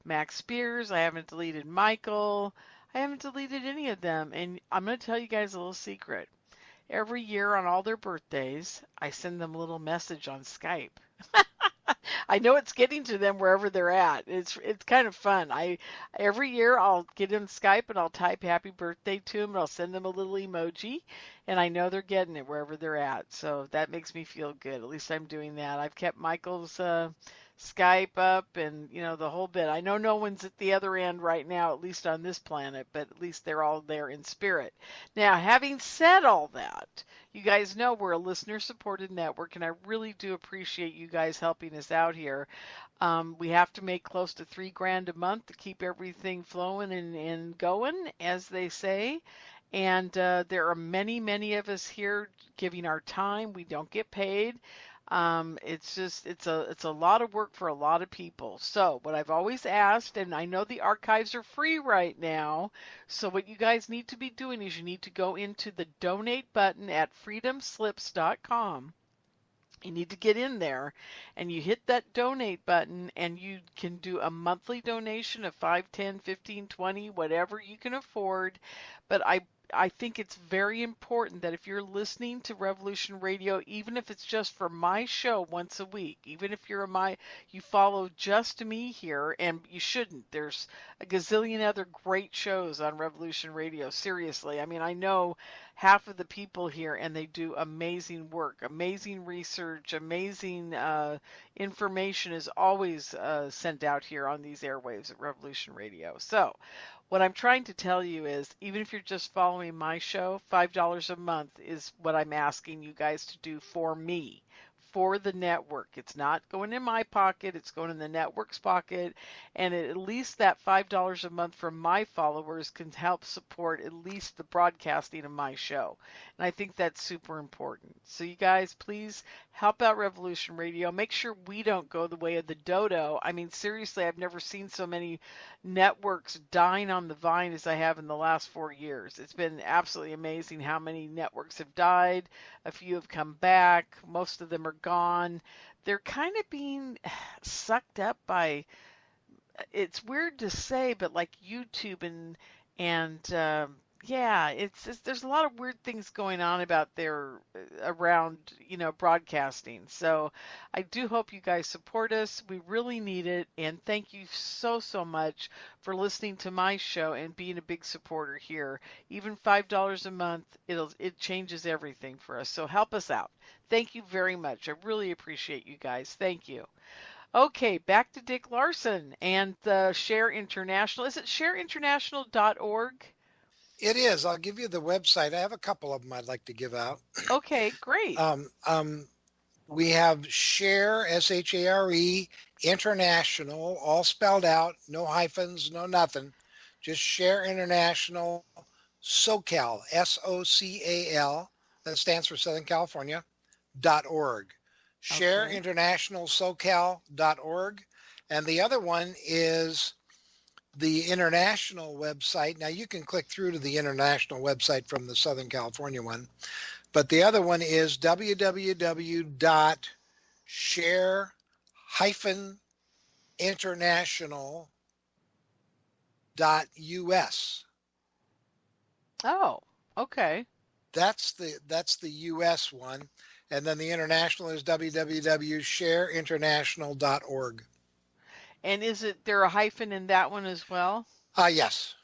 Max Spears. I haven't deleted Michael. I haven't deleted any of them. And I'm going to tell you guys a little secret. Every year on all their birthdays, I send them a little message on Skype. I know it's getting to them wherever they're at. It's kind of fun. Every year I'll get in Skype and I'll type happy birthday to them and I'll send them a little emoji, and I know they're getting it wherever they're at. So that makes me feel good. At least I'm doing that. I've kept Michael's Skype up and the whole bit. I know no one's at the other end right now, at least on this planet, but at least they're all there in spirit. Now, having said all that, you guys know we're a listener-supported network, and I really do appreciate you guys helping us out here. We have to make close to $3,000 a month to keep everything flowing and going, as they say. And there are many, many of us here giving our time. We don't get paid. It's a lot of work for a lot of people. So what I've always asked, and I know the archives are free right now, so what you guys need to be doing is you need to go into the donate button at freedomslips.com. You need to get in there and you hit that donate button and you can do a monthly donation of 5, 10, 15, 20, whatever you can afford. But I think it's very important that if you're listening to Revolution Radio, even if it's just for my show once a week, even if you follow just me here, and you shouldn't. There's a gazillion other great shows on Revolution Radio. Seriously. I mean, I know half of the people here and they do amazing work, amazing research, amazing information is always sent out here on these airwaves at Revolution Radio. So what I'm trying to tell you is, even if you're just following following my show, $5 a month is what I'm asking you guys to do for me, for the network. It's not going in my pocket, it's going in the network's pocket, and at least that $5 a month from my followers can help support at least the broadcasting of my show. And I think that's super important. So you guys, please help out Revolution Radio. Make sure we don't go the way of the dodo. I mean, seriously, I've never seen so many networks dying on the vine as I have in the last 4 years. It's been absolutely amazing how many networks have died. A few have come back. Most of them are gone. They're kind of being sucked up by, it's weird to say, but like YouTube and yeah, it's there's a lot of weird things going on about their around, broadcasting. So I do hope you guys support us. We really need it, and thank you so much for listening to my show and being a big supporter here. Even $5 a month, it changes everything for us. So help us out. Thank you very much. I really appreciate you guys. Thank you. Okay, back to Dick Larson and the Share International. Is it shareinternational.org? It is. I'll give you the website. I have a couple of them I'd like to give out. Okay, great. We have Share, SHARE, International, all spelled out, no hyphens, no nothing. Just Share International, SoCal, SOCAL, that stands for Southern California, .org. Share Okay. International SoCal.org. And the other one is the international website. Now you can click through to the international website from the Southern California one, but the other one is www.share-international.us. Oh, okay. That's the US one. And then the international is www.shareinternational.org. And is there a hyphen in that one as well? Yes.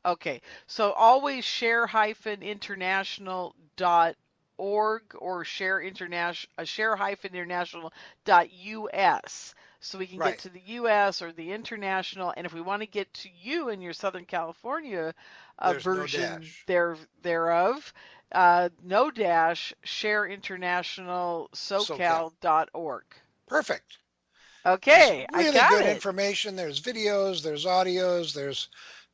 Okay, so always share-international.org or share-international.us. So we can get Right. to the US or the international, and if we want to get to you in your Southern California There's no version dash. thereof, no dash, SoCal. shareinternationalsocal.org. Perfect. There's Okay, I really got good it. information. There's videos, there's audios,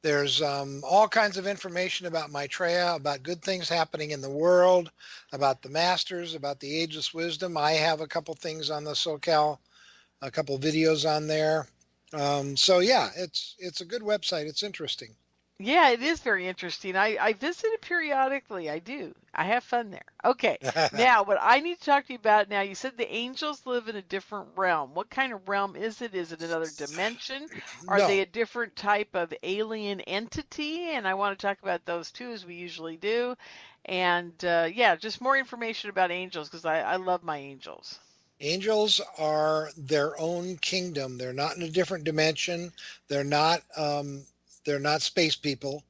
there's all kinds of information about Maitreya, about good things happening in the world, about the masters, about the ageless wisdom. I have a couple things on the SoCal, a couple videos on there. So yeah, it's a good website. It's interesting. Yeah, it is very interesting. I visit it periodically. I do. I have fun there. Okay. Now, what I need to talk to you about now, you said the angels live in a different realm. What kind of realm is it? Is it another dimension? Are they No, a different type of alien entity? And I want to talk about those too, as we usually do. And yeah, just more information about angels because I love my angels. angels are their own kingdom. They're not in a different dimension. They're not they're not space people,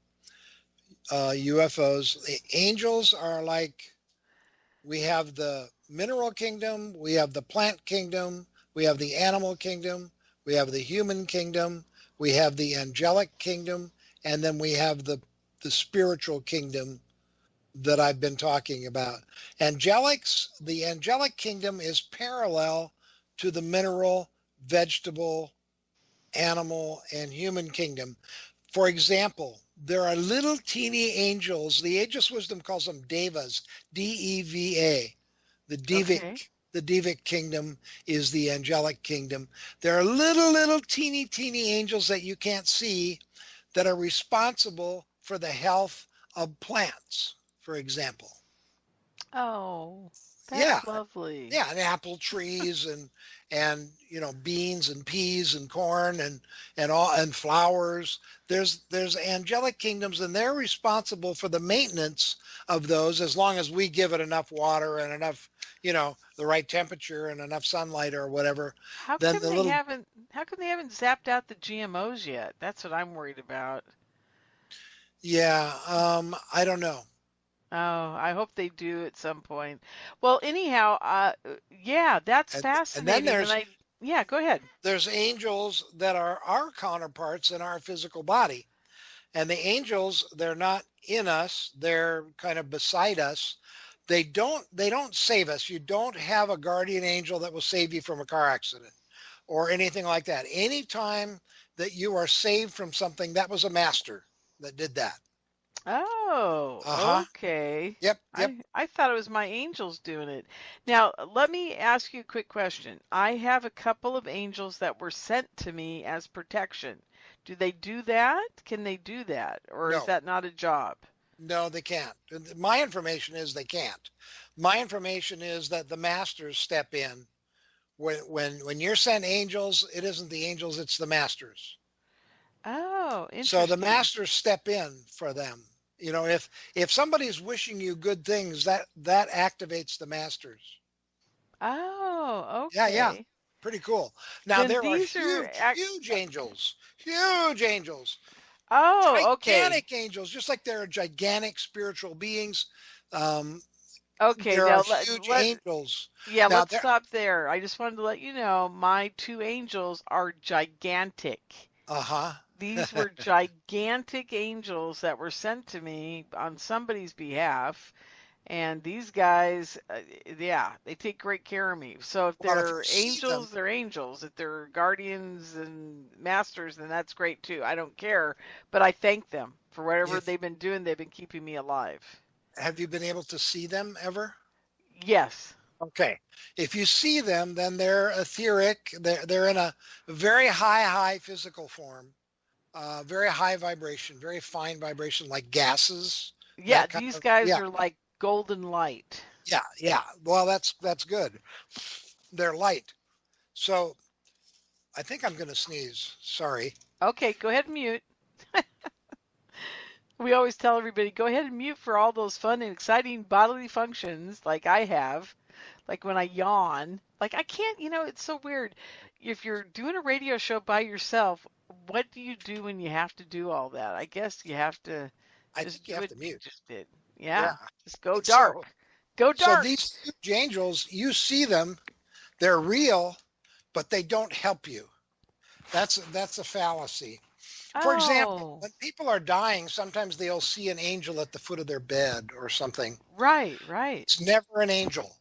UFOs. The angels are like, we have the mineral kingdom, we have the plant kingdom, we have the animal kingdom, we have the human kingdom, we have the angelic kingdom, and then we have the spiritual kingdom that I've been talking about. The angelic kingdom is parallel to the mineral, vegetable, animal, and human kingdom. For example, there are little teeny angels. The Ageless Wisdom calls them devas, D-E-V-A. The Okay. Devic kingdom is the angelic kingdom. There are little teeny angels that you can't see that are responsible for the health of plants, for example. Oh, Yeah, that's lovely. yeah, and apple trees and beans and peas and corn and all and flowers. There's angelic kingdoms, and they're responsible for the maintenance of those as long as we give it enough water and enough, the right temperature and enough sunlight or whatever. How Then come the they little haven't how come they haven't zapped out the GMOs yet? That's what I'm worried about. Yeah, I don't know. Oh, I hope they do at some point. Well, anyhow, yeah, that's And then fascinating. And yeah, go ahead. there's angels that are our counterparts in our physical body. And the angels, they're not in us, they're kind of beside us. They don't save us. You don't have a guardian angel that will save you from a car accident or anything like that. Anytime that you are saved from something, that was a master that did that. Oh, Uh-huh. okay. Yep, yep. I thought it was my angels doing it. Now, let me ask you a quick question. I have a couple of angels that were sent to me as protection. Do they do that? Can they do that? Or is No. that not a job? No, they can't. My information is they can't. My information is that the masters step in. When you're sent angels, it isn't the angels, it's the masters. Oh, So the interesting. masters step in for them. If somebody's wishing you good things, that activates the masters. Oh, Yeah, yeah. okay. Pretty cool. Now Then there are these are huge, huge angels, oh, okay. gigantic angels, just like there are gigantic spiritual beings. Um, Okay, there are now huge let angels. yeah, Now let's there, stop there. I just wanted to let you know my two angels are gigantic. uh-huh. These were gigantic angels that were sent to me on somebody's behalf. And these guys, yeah, they take great care of me. So if Well, if you they're see them, angels, they're angels. If they're guardians and masters, then that's great too. I don't care. But I thank them for whatever if they've been doing. They've been keeping me alive. have you been able to see them ever? Yes. Okay. If you see them, then they're etheric. They're in a very high physical form, very high vibration, very fine vibration, like gases. Yeah, That kind these of guys yeah, are like golden light. yeah, yeah. Well, that's good. They're light. So I think I'm going to sneeze. Sorry. Okay, go ahead and mute. We always tell everybody go ahead and mute for all those fun and exciting bodily functions like I have. Like when I yawn, like I can't, it's so weird. If you're doing a radio show by yourself, what do you do when you have to do all that? I guess you have to I just think you do have what to you mute. just did. Yeah. Yeah, just go dark. So Go so dark. these huge angels, you see them, they're real, but they don't help you. That's a fallacy. For example, Oh, when people are dying, sometimes they'll see an angel at the foot of their bed or something. right, right. It's never an angel.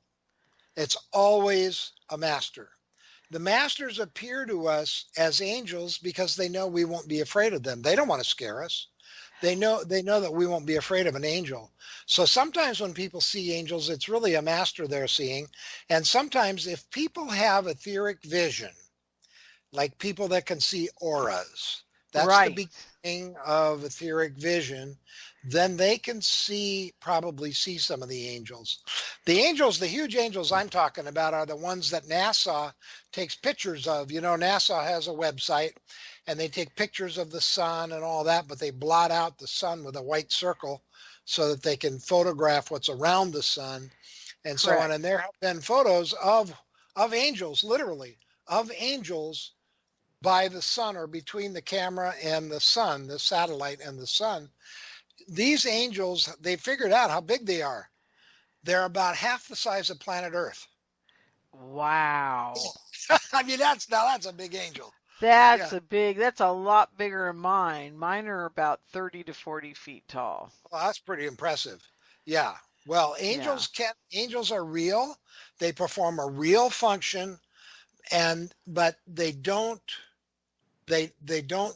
It's always a master. The masters appear to us as angels because they know we won't be afraid of them. They don't want to scare us. They know that we won't be afraid of an angel. So sometimes when people see angels, it's really a master they're seeing. And sometimes if people have etheric vision, like people that can see auras. That's the Right. beginning of etheric vision. Then they can probably see some of the angels. The angels, the huge angels I'm talking about, are the ones that NASA takes pictures of. NASA has a website and they take pictures of the sun and all that, but they blot out the sun with a white circle so that they can photograph what's around the sun and so on. And Correct. there have been photos of angels, literally, of angels by the sun or between the camera and the sun, the satellite and the sun. These angels, they figured out how big they are. They're about half the size of planet Earth. Wow. I mean, that's a big angel. Yeah. That's a lot bigger than mine. Mine are about 30 to 40 feet tall. Well, that's pretty impressive. Yeah. Well, Yeah. angels are real. They perform a real function but they don't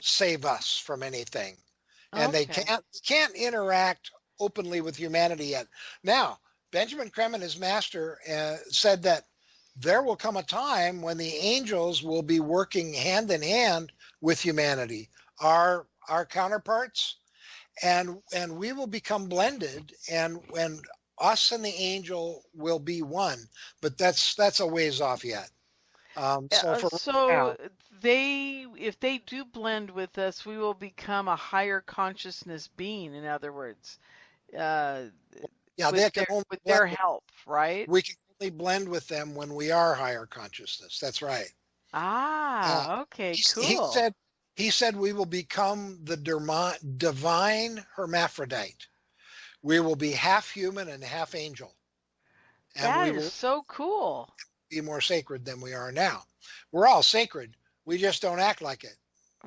save us from anything. And they Okay. can't interact openly with humanity yet. Now, Benjamin Creme, his master, said that there will come a time when the angels will be working hand in hand with humanity, our counterparts, and we will become blended, and when us and the angel will be one. But that's a ways off yet. So for right So now, if they do blend with us, we will become a higher consciousness being. In other words, uh, yeah, with they can only blend. their help, right? We can only blend with them when we are higher consciousness. That's right. Uh, Ah, okay, he cool. said we will become the divine hermaphrodite. We will be half human and half angel, and That we is will so cool. be more sacred than we are now. We're all sacred. We just don't act like it.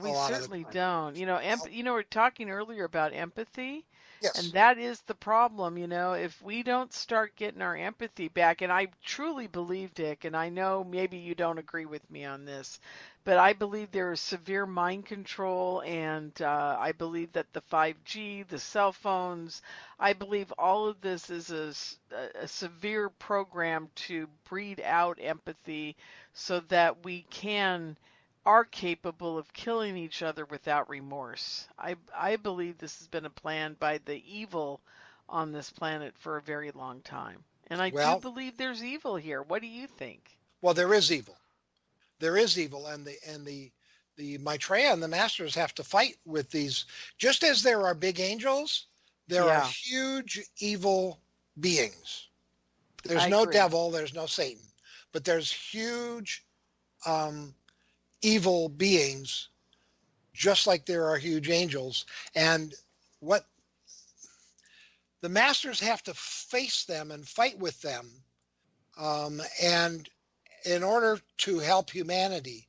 a We lot of the certainly time. don't. We're talking earlier about empathy, and Yes. that is the problem. If we don't start getting our empathy back, and I truly believe, Dick, and I know maybe you don't agree with me on this, but I believe there is severe mind control, and I believe that the 5G, the cell phones, I believe all of this is a severe program to breed out empathy so that we are capable of killing each other without remorse. I believe this has been a plan by the evil on this planet for a very long time. And I do Well, believe there's evil here. What do you think? there is evil. There is evil, and the Maitreya and the masters have to fight with these. Just as there are big angels, there are Yeah, huge evil beings. There's I no agree. devil, there's no Satan, but there's huge um, evil beings, just like there are huge angels. And what the masters have to face them and fight with them, and in order to help humanity.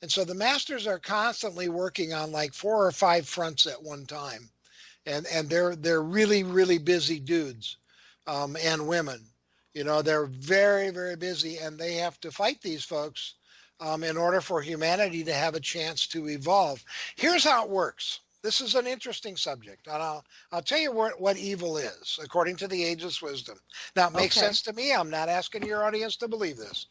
And so the masters are constantly working on like 4 or 5 fronts at one time, and they're really really busy dudes, and women. They're very very busy, and they have to fight these folks, in order for humanity to have a chance to evolve. Here's how it works. This is an interesting subject, and I'll tell you what evil is according to the ageless wisdom. Now, it makes Okay. sense to me. I'm not asking your audience to believe this,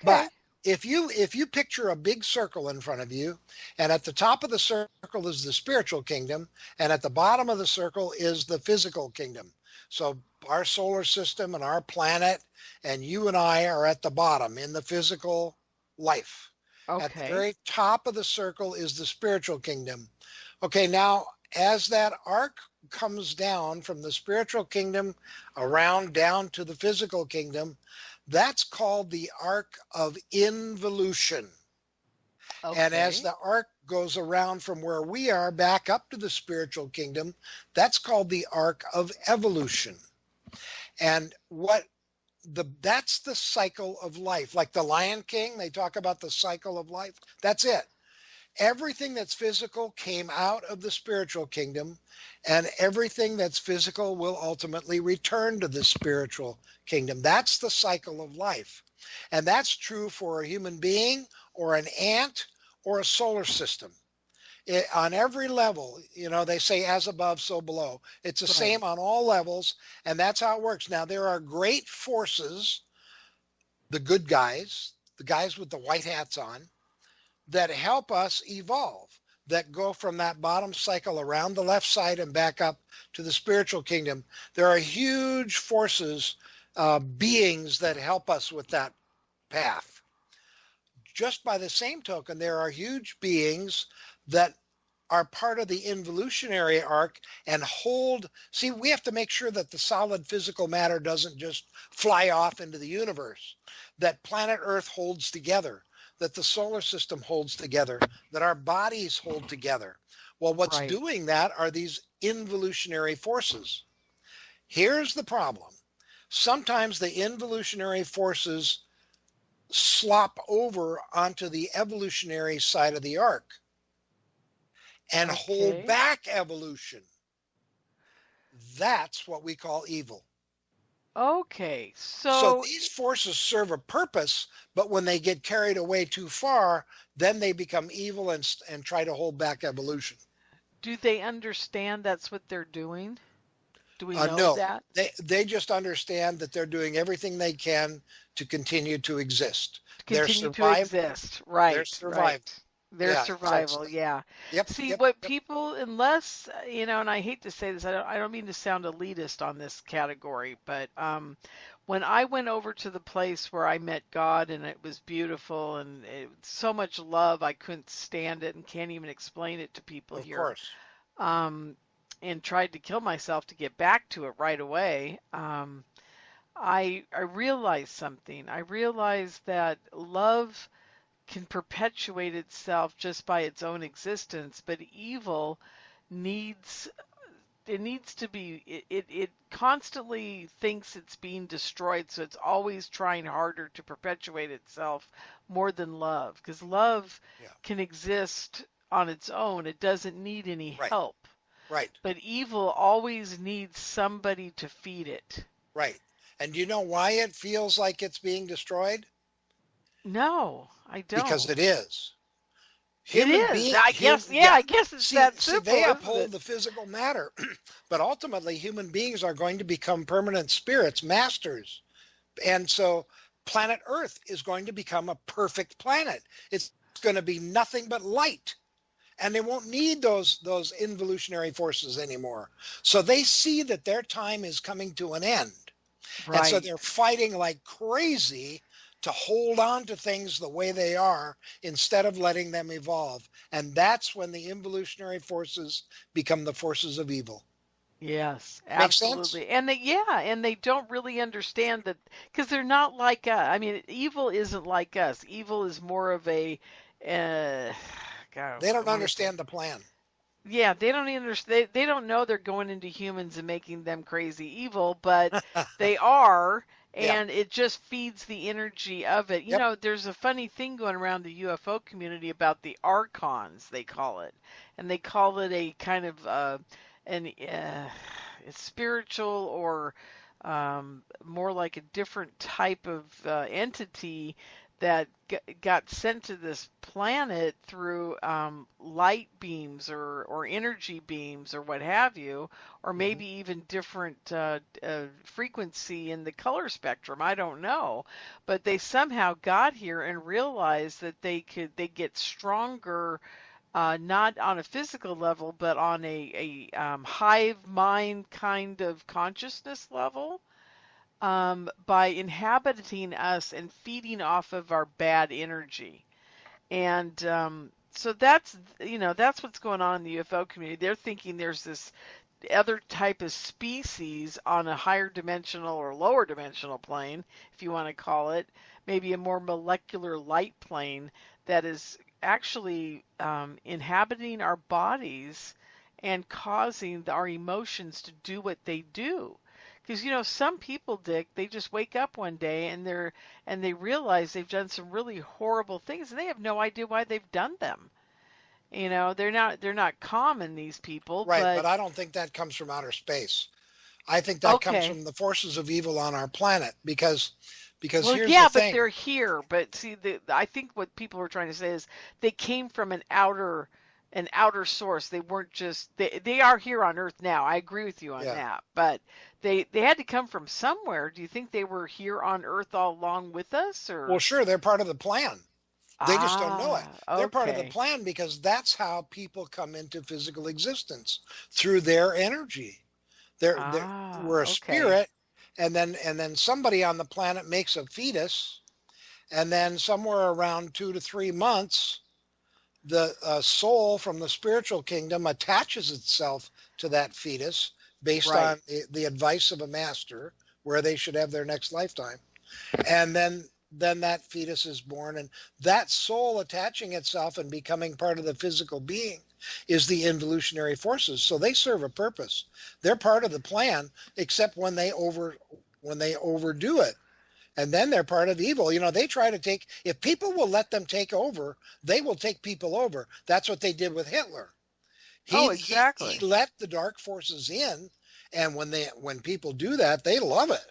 but Okay. if you picture a big circle in front of you, and at the top of the circle is the spiritual kingdom, and at the bottom of the circle is the physical kingdom. So our solar system and our planet and you and I are at the bottom in the physical life. At the Okay. very top of the circle is the spiritual kingdom. Okay, now as that arc comes down from the spiritual kingdom around down to the physical kingdom, that's called the Ark of Involution. And as Okay. the arc goes around from where we are back up to the spiritual kingdom, that's called the Ark of Evolution. And that's the cycle of life. Like the Lion King, they talk about the cycle of life. That's it. Everything that's physical came out of the spiritual kingdom, and everything that's physical will ultimately return to the spiritual kingdom. That's the cycle of life. And that's true for a human being or an ant or a solar system. On every level, they say as above, so below. It's the Right. same on all levels, and that's how it works. Now, there are great forces, the good guys, the guys with the white hats on, that help us evolve, that go from that bottom cycle around the left side and back up to the spiritual kingdom. There are huge forces, beings that help us with that path. Just by the same token, there are huge beings that are part of the involutionary arc and see, we have to make sure that the solid physical matter doesn't just fly off into the universe, that planet Earth holds together, that the solar system holds together, that our bodies hold together. Well, what's Right. doing that are these involutionary forces. Here's the problem. Sometimes the involutionary forces slop over onto the evolutionary side of the arc and hold Okay. back evolution. That's what we call evil. Okay. So So these forces serve a purpose, but when they get carried away too far, then they become evil and try to hold back evolution. do they understand that's what they're doing? Do we know No, that? they just understand that they're doing everything they can to continue to exist. To Their continue to survival, exist. their Right, right. survival. Their Yeah, survival, yeah. yep, See, yep, what yep. people, unless, and I hate to say this, I don't mean to sound elitist on this category, but when I went over to the place where I met God and it was beautiful and so much love, I couldn't stand it and can't even explain it to people Of here, course. um, and tried to kill myself to get back to it right away. I realized something. I realized that love can perpetuate itself just by its own existence, but evil needs needs to be it constantly thinks it's being destroyed, so it's always trying harder to perpetuate itself more than love, because love Yeah. can exist on its own. It doesn't need any Right. help. Right. But evil always needs somebody to feed it. Right. And do you know why it feels like it's being destroyed? No, I Because don't. it is. It Human is. being, I guess, yeah, yeah. I guess it's that See, they simple, isn't uphold it? the physical matter, but ultimately human beings are going to become permanent spirits, masters. And so planet Earth is going to become a perfect planet. It's going to be nothing but light. And they won't need those involutionary forces anymore. So they see that their time is coming to an end. And so they're Right. fighting like crazy to hold on to things the way they are instead of letting them evolve. And that's when the involutionary forces become the forces of evil. Yes, Make sense? absolutely. And they don't really understand that because they're not like us. I mean, evil isn't like us. Evil is more of a, uh, God, They I don't want to say, understand the plan. yeah, they don't even understand. They don't know they're going into humans and making them crazy evil, but they are, Yeah. and it just feeds the energy of it. You Yep. know, there's a funny thing going around the UFO community about the archons, they call it, and they call it a kind of an it's spiritual or more like a different type of entity that got sent to this planet through light beams or energy beams or what have you, or Hmm. maybe even different frequency in the color spectrum. I don't know, but they somehow got here and realized that they get stronger. Not on a physical level, but on a hive mind kind of consciousness level, by inhabiting us and feeding off of our bad energy. And so that's what's going on in the UFO community. They're thinking there's this other type of species on a higher dimensional or lower dimensional plane, if you want to call it, maybe a more molecular light plane that is actually inhabiting our bodies and causing our emotions to do what they do. Because some people, Dick, they just wake up one day and they realize they've done some really horrible things and they have no idea why they've done them. They're not common, these people, Right. but But I don't think that comes from outer space. I think that comes okay. from the forces of evil on our planet because Well, here's the yeah, but thing. they're here. But see, I think what people are trying to say is they came from an outer source. They weren't just they are here on Earth now. I agree with you on Yeah. that. But they had to come from somewhere. Do you think they were here on Earth all along with us, Well, or? sure, they're part of the plan. They just don't know it. Ah, They're part of the okay. plan because that's how people come into physical existence through their energy. Ah, We're a okay. spirit, and then somebody on the planet makes a fetus, and then somewhere around 2 to 3 months, the soul from the spiritual kingdom attaches itself to that fetus based Right. on the advice of a master where they should have their next lifetime, and then that fetus is born, and that soul attaching itself and becoming part of the physical being is the involutionary forces. So they serve a purpose. They're part of the plan, except when they overdo it, and then they're part of evil. They try to take, if people will let them take over, they will take people over. That's what they did with Hitler. Oh, He exactly. let the dark forces in, and when people do that, they love it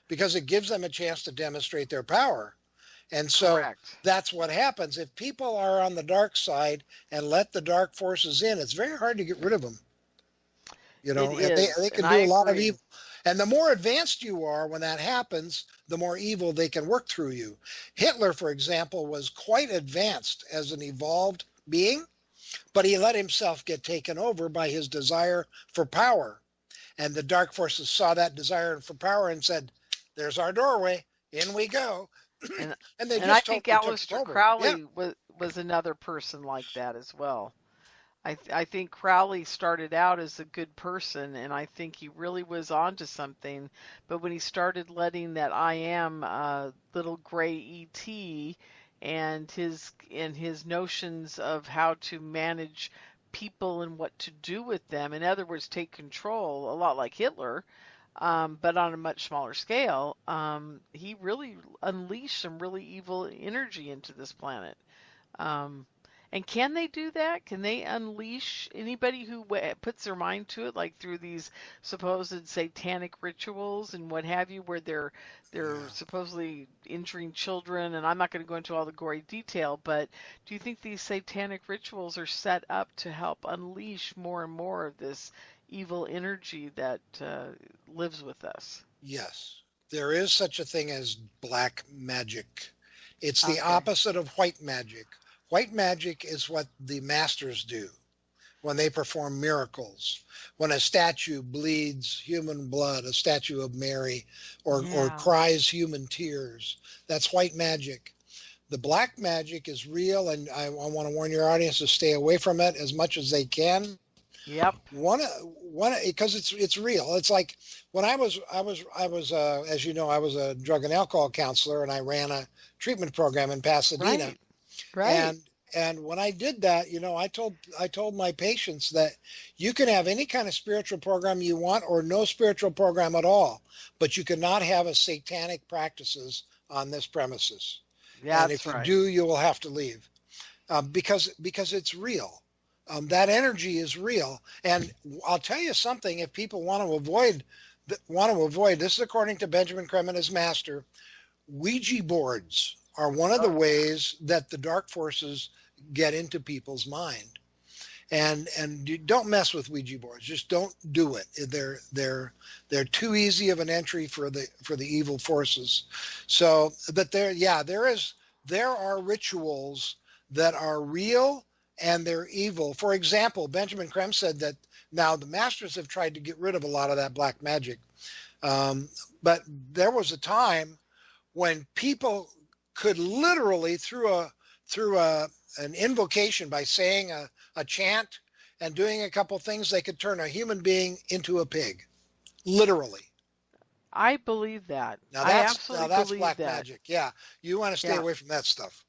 because it gives them a chance to demonstrate their power. And so Correct. that's what happens. If people are on the dark side and let the dark forces in, it's very hard to get rid of them. It And they is, and can I do a lot of agree. evil. And the more advanced you are when that happens, the more evil they can work through you. Hitler, for example, was quite advanced as an evolved being, but he let himself get taken over by his desire for power. And the dark forces saw that desire for power and said, "There's our doorway. In we go." And And they and I just think totally took it Aleister over. Yeah. Crowley was another person like that as well. I think Crowley started out as a good person, and I think he really was onto something. But when he started letting that I am little gray ET and his notions of how to manage people and what to do with them, in other words, take control, a lot like Hitler, but on a much smaller scale, he really unleashed some really evil energy into this planet. Um, And can they do that? Can they unleash anybody who puts their mind to it, like through these supposed satanic rituals and what have you, where they're Yeah. supposedly injuring children? And I'm not going to go into all the gory detail, but do you think these satanic rituals are set up to help unleash more and more of this evil energy that lives with us? Yes. There is such a thing as black magic. It's the Okay. opposite of white magic. White magic is what the masters do when they perform miracles. When a statue bleeds human blood, a statue of Mary, or Yeah. cries human tears, that's white magic. The black magic is real, and I want to warn your audience to stay away from it as much as they can. Yep. One because it's real. It's like when as you know, I was a drug and alcohol counselor, and I ran a treatment program in Pasadena. Right. Right. And when I did that, I told my patients that you can have any kind of spiritual program you want or no spiritual program at all, but you cannot have a satanic practices on this premises. And That's if you right. do, you will have to leave, because it's real. That energy is real. And I'll tell you something: if people want to avoid this, is according to Benjamin Creme and his master, Ouija boards are one of the Oh, yeah. ways that the dark forces get into people's mind. And you don't mess with Ouija boards. Just don't do it. They're too easy of an entry for the evil forces. So, but there are rituals that are real and they're evil. For example, Benjamin Creme said that now the masters have tried to get rid of a lot of that black magic, but there was a time when people could literally through an invocation by saying a chant and doing a couple things, they could turn a human being into a pig, literally. I believe that. Now I now absolutely that's believe black that. magic. Yeah, you want to stay Yeah. away from that stuff.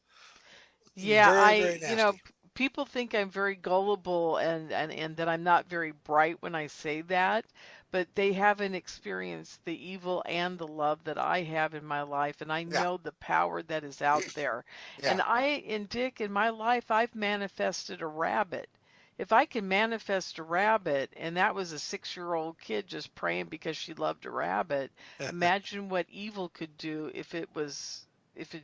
Yeah, Very, very nasty. people think I'm very gullible and that I'm not very bright when I say that, but they haven't experienced the evil and the love that I have in my life, and I Yeah, know the power that is out there. yeah. And Dick, in my life, I've manifested a rabbit. If I can manifest a rabbit, and that was a 6-year-old kid just praying because she loved a rabbit, imagine what evil could do if it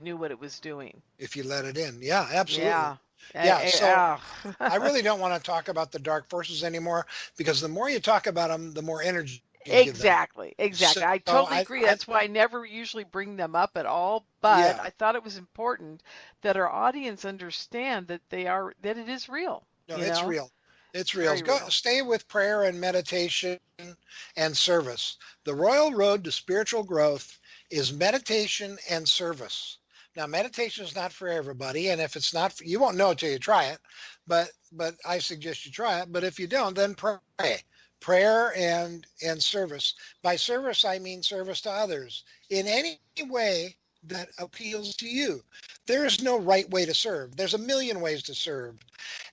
knew what it was doing. If you let it in, yeah, absolutely. Yeah. Yeah. So I Ah. really don't want to talk about the dark forces anymore because the more you talk about them, the more energy you give them. Exactly. So Exactly. I totally agree. That's why I never usually bring them up at all, but yeah, I thought it was important that our audience understand that it is real, no, it's real. It's It's real. very Go real. stay with prayer and meditation and service. The royal road to spiritual growth is meditation and service. Now, meditation is not for everybody, and if it's not, you won't know until you try it. But I suggest you try it. But if you don't, then pray. Prayer and service. By service, I mean service to others in any way that appeals to you. There is no right way to serve. There's a million ways to serve.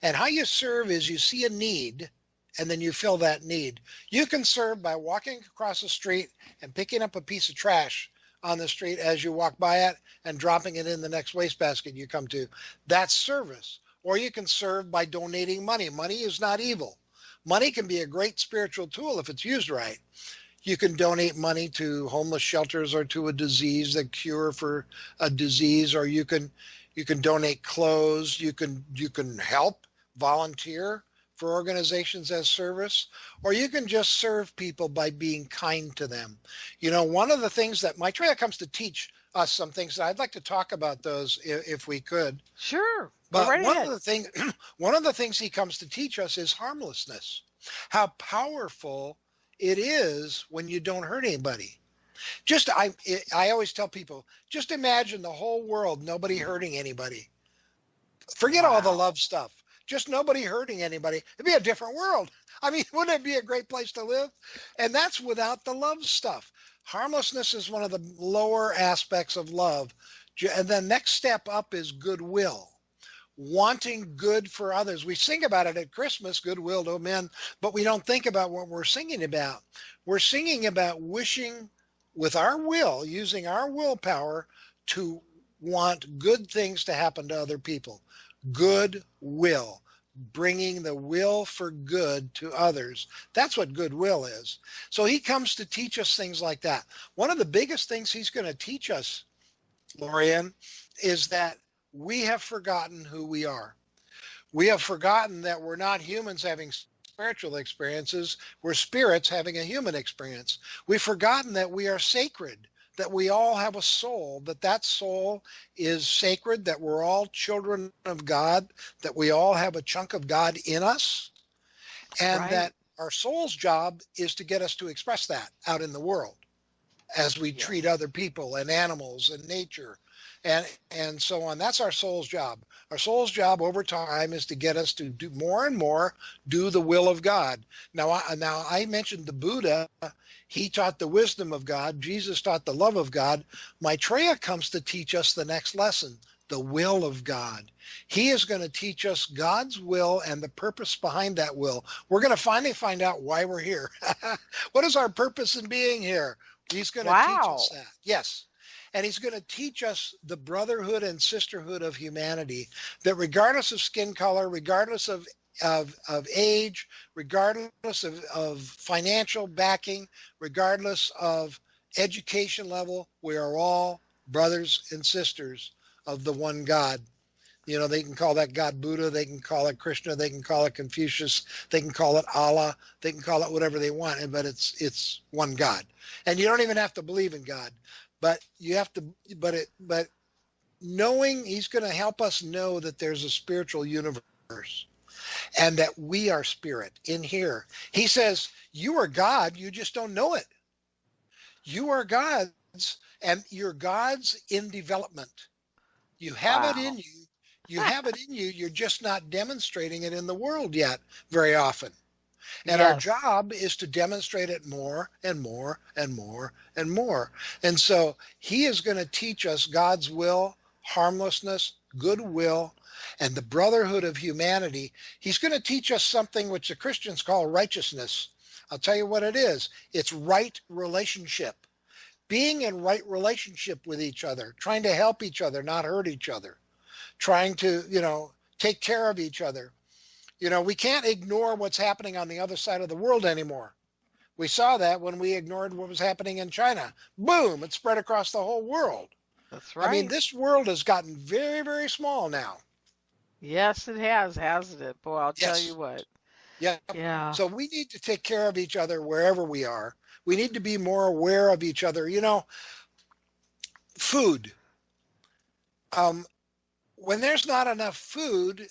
And how you serve is you see a need and then you fill that need. You can serve by walking across the street and picking up a piece of trash on the street as you walk by it and dropping it in the next wastebasket you come to. That's service. Or you can serve by donating money. Money is not evil. Money can be a great spiritual tool if it's used right. You can donate money to homeless shelters or to a disease, the cure for a disease, or you can donate clothes, you can help volunteer for organizations as service, or you can just serve people by being kind to them. One of the things that Maitreya comes to teach us some things that I'd like to talk about those if we could. Sure. Go But right ahead. one of the things he comes to teach us is harmlessness. How powerful it is when you don't hurt anybody. I always tell people, just imagine the whole world, nobody hurting anybody. Forget all the Wow. love stuff. Just nobody hurting anybody. It'd be a different world. I mean, wouldn't it be a great place to live? And that's without the love stuff. Harmlessness is one of the lower aspects of love. And the next step up is goodwill, wanting good for others. We sing about it at Christmas, goodwill to men, but we don't think about what we're singing about. We're singing about wishing with our will, using our willpower to want good things to happen to other people. Good will, bringing the will for good to others. That's what goodwill is. So he comes to teach us things like that. One of the biggest things he's going to teach us, Lorian, is that we have forgotten who we are. We have forgotten that we're not humans having spiritual experiences. We're spirits having a human experience. We've forgotten that we are sacred, that we all have a soul, that that soul is sacred, that we're all children of God, that we all have a chunk of God in us, and Right. that our soul's job is to get us to express that out in the world as we treat Yes. other people and animals and nature and so on. That's our soul's job. Our soul's job over time is to get us to do more and more, do the will of God. Now I mentioned the Buddha. He taught the wisdom of God. Jesus taught the love of God. Maitreya comes to teach us the next lesson, the will of God. He is going to teach us God's will and the purpose behind that will. We're going to finally find out why we're here. What is our purpose in being here? He's going to teach us Wow. that. Yes. And he's going to teach us the brotherhood and sisterhood of humanity, that regardless of skin color, regardless of age, regardless of financial backing, regardless of education level, we are all brothers and sisters of the one God. You know, they can call that God Buddha, they can call it Krishna, they can call it Confucius, they can call it Allah, they can call it whatever they want, but it's one God. And you don't even have to believe in God, but you have to, but knowing he's going to help us know that there's a spiritual universe and that we are spirit in here. He says, you are God, you just don't know it. You are God's, and you're God's in development. You have it Wow. in you. You have it in you. You're just not demonstrating it in the world yet very often. And our Yes. job is to demonstrate it more and more and more and more. And so he is going to teach us God's will, harmlessness, goodwill, and the brotherhood of humanity. He's going to teach us something which the Christians call righteousness. I'll tell you what it is. It's right relationship. Being in right relationship with each other, trying to help each other, not hurt each other, trying to, take care of each other. We can't ignore what's happening on the other side of the world anymore. We saw that when we ignored what was happening in China. Boom, it spread across the whole world. That's I mean, right. this world has gotten very, very small now. Yes, it has, hasn't it? Boy, I'll tell you Yes. what. Yeah. Yeah. So we need to take care of each other wherever we are. We need to be more aware of each other. Food. Um, when there's not enough food,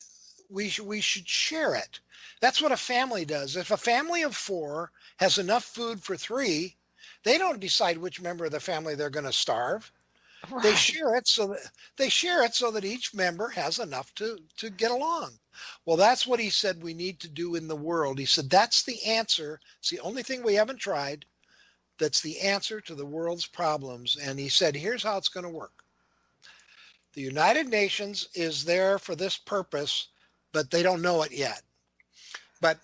we should share it. That's what a family does. If a family of four has enough food for three, they don't decide which member of the family they're going to starve. They Right. share it so that each member has enough to get along. Well, that's what he said we need to do in the world. He said that's the answer. It's the only thing we haven't tried. That's the answer to the world's problems. And he said, here's how it's going to work. The United Nations is there for this purpose, but they don't know it yet. But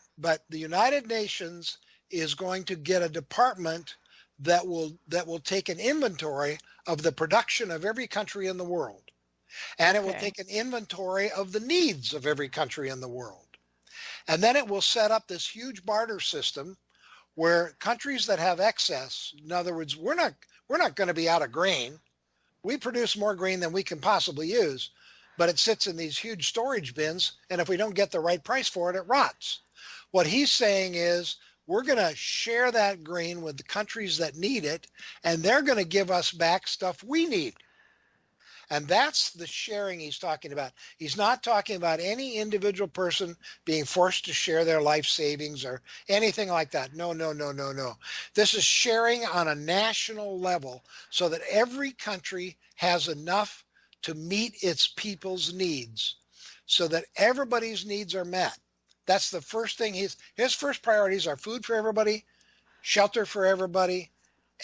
the United Nations is going to get a department that will take an inventory of the production of every country in the world. And it will Okay. take an inventory of the needs of every country in the world. And then it will set up this huge barter system where countries that have excess, in other words, we're not going to be out of grain. We produce more grain than we can possibly use, but it sits in these huge storage bins, and if we don't get the right price for it, it rots. What he's saying is we're going to share that grain with the countries that need it, and they're going to give us back stuff we need. And that's the sharing he's talking about. He's not talking about any individual person being forced to share their life savings or anything like that. No, no, no, no, no. This is sharing on a national level so that every country has enough to meet its people's needs, so that everybody's needs are met. That's the first thing. His first priorities are food for everybody, shelter for everybody,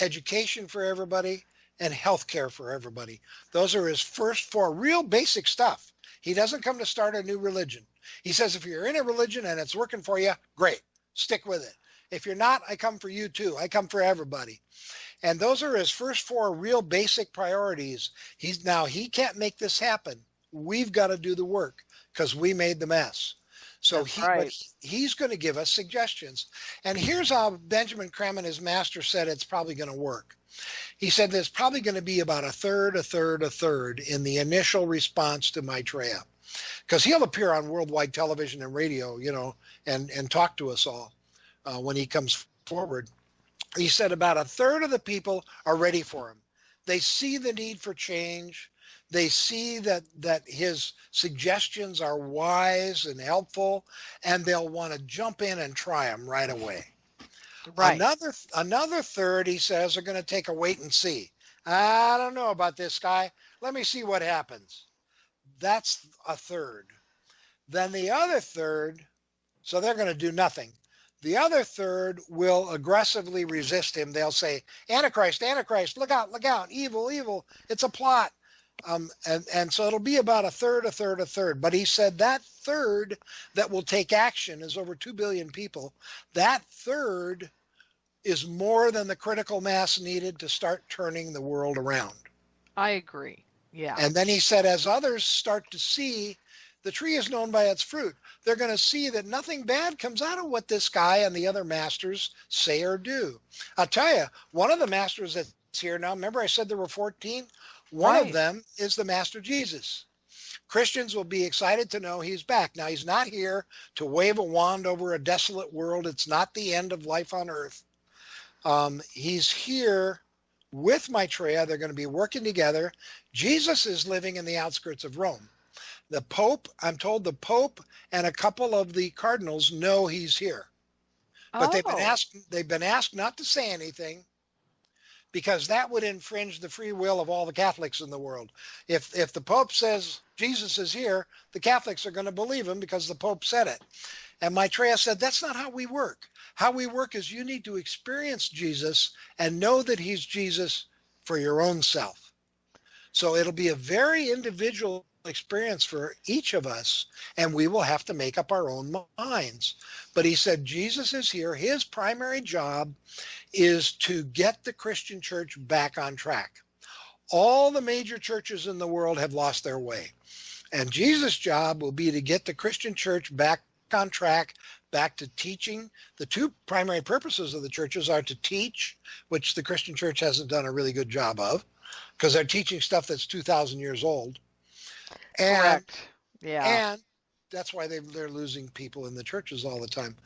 education for everybody, and health care for everybody. Those are his first four real basic stuff. He doesn't come to start a new religion. He says, if you're in a religion and it's working for you, great, stick with it. If you're not, I come for you too. I come for everybody. And those are his first four real basic priorities. He can't make this happen. We've got to do the work. because we made the mess. So That's right. he's going to give us suggestions. And here's how Benjamin Creme, his master, said it's probably going to work. He said there's probably going to be about a third in the initial response to Maitreya, because he'll appear on worldwide television and radio, and talk to us all when he comes forward. He said about a third of the people are ready for him. They see the need for change. They see that his suggestions are wise and helpful, and they'll want to jump in and try them right away. Right. Another third, he says, are going to take a wait and see. I don't know about this guy. Let me see what happens. That's a third. Then the other third, so they're going to do nothing. The other third will aggressively resist him. They'll say, Antichrist, Antichrist, look out, evil, evil, it's a plot. And so it'll be about a third. But he said that third that will take action is over 2 billion people. That third is more than the critical mass needed to start turning the world around. I agree. Yeah. And then he said, as others start to see, the tree is known by its fruit. They're going to see that nothing bad comes out of what this guy and the other masters say or do. I'll tell you, one of the masters that's here now, remember I said there were 14? One of them is the Master Jesus. Christians will be excited to know he's back. Now, he's not here to wave a wand over a desolate world. It's not the end of life on earth. He's here with Maitreya. They're going to be working together. Jesus is living in the outskirts of Rome. The Pope, I'm told the Pope and a couple of the cardinals know he's here. But they've been asked not to say anything, because that would infringe the free will of all the Catholics in the world. If the Pope says Jesus is here, the Catholics are going to believe him because the Pope said it. And Maitreya said, that's not how we work. How we work is you need to experience Jesus and know that he's Jesus for your own self. So it'll be a very individual experience for each of us, and we will have to make up our own minds. But he said Jesus is here. His primary job is to get the Christian church back on track. All the major churches in the world have lost their way. And Jesus' job will be to get the Christian church back on track, back to teaching. The two primary purposes of the churches are to teach, which the Christian church hasn't done a really good job of, because they're teaching stuff that's 2,000 years old. Correct. Yeah. And that's why they're losing people in the churches all the time.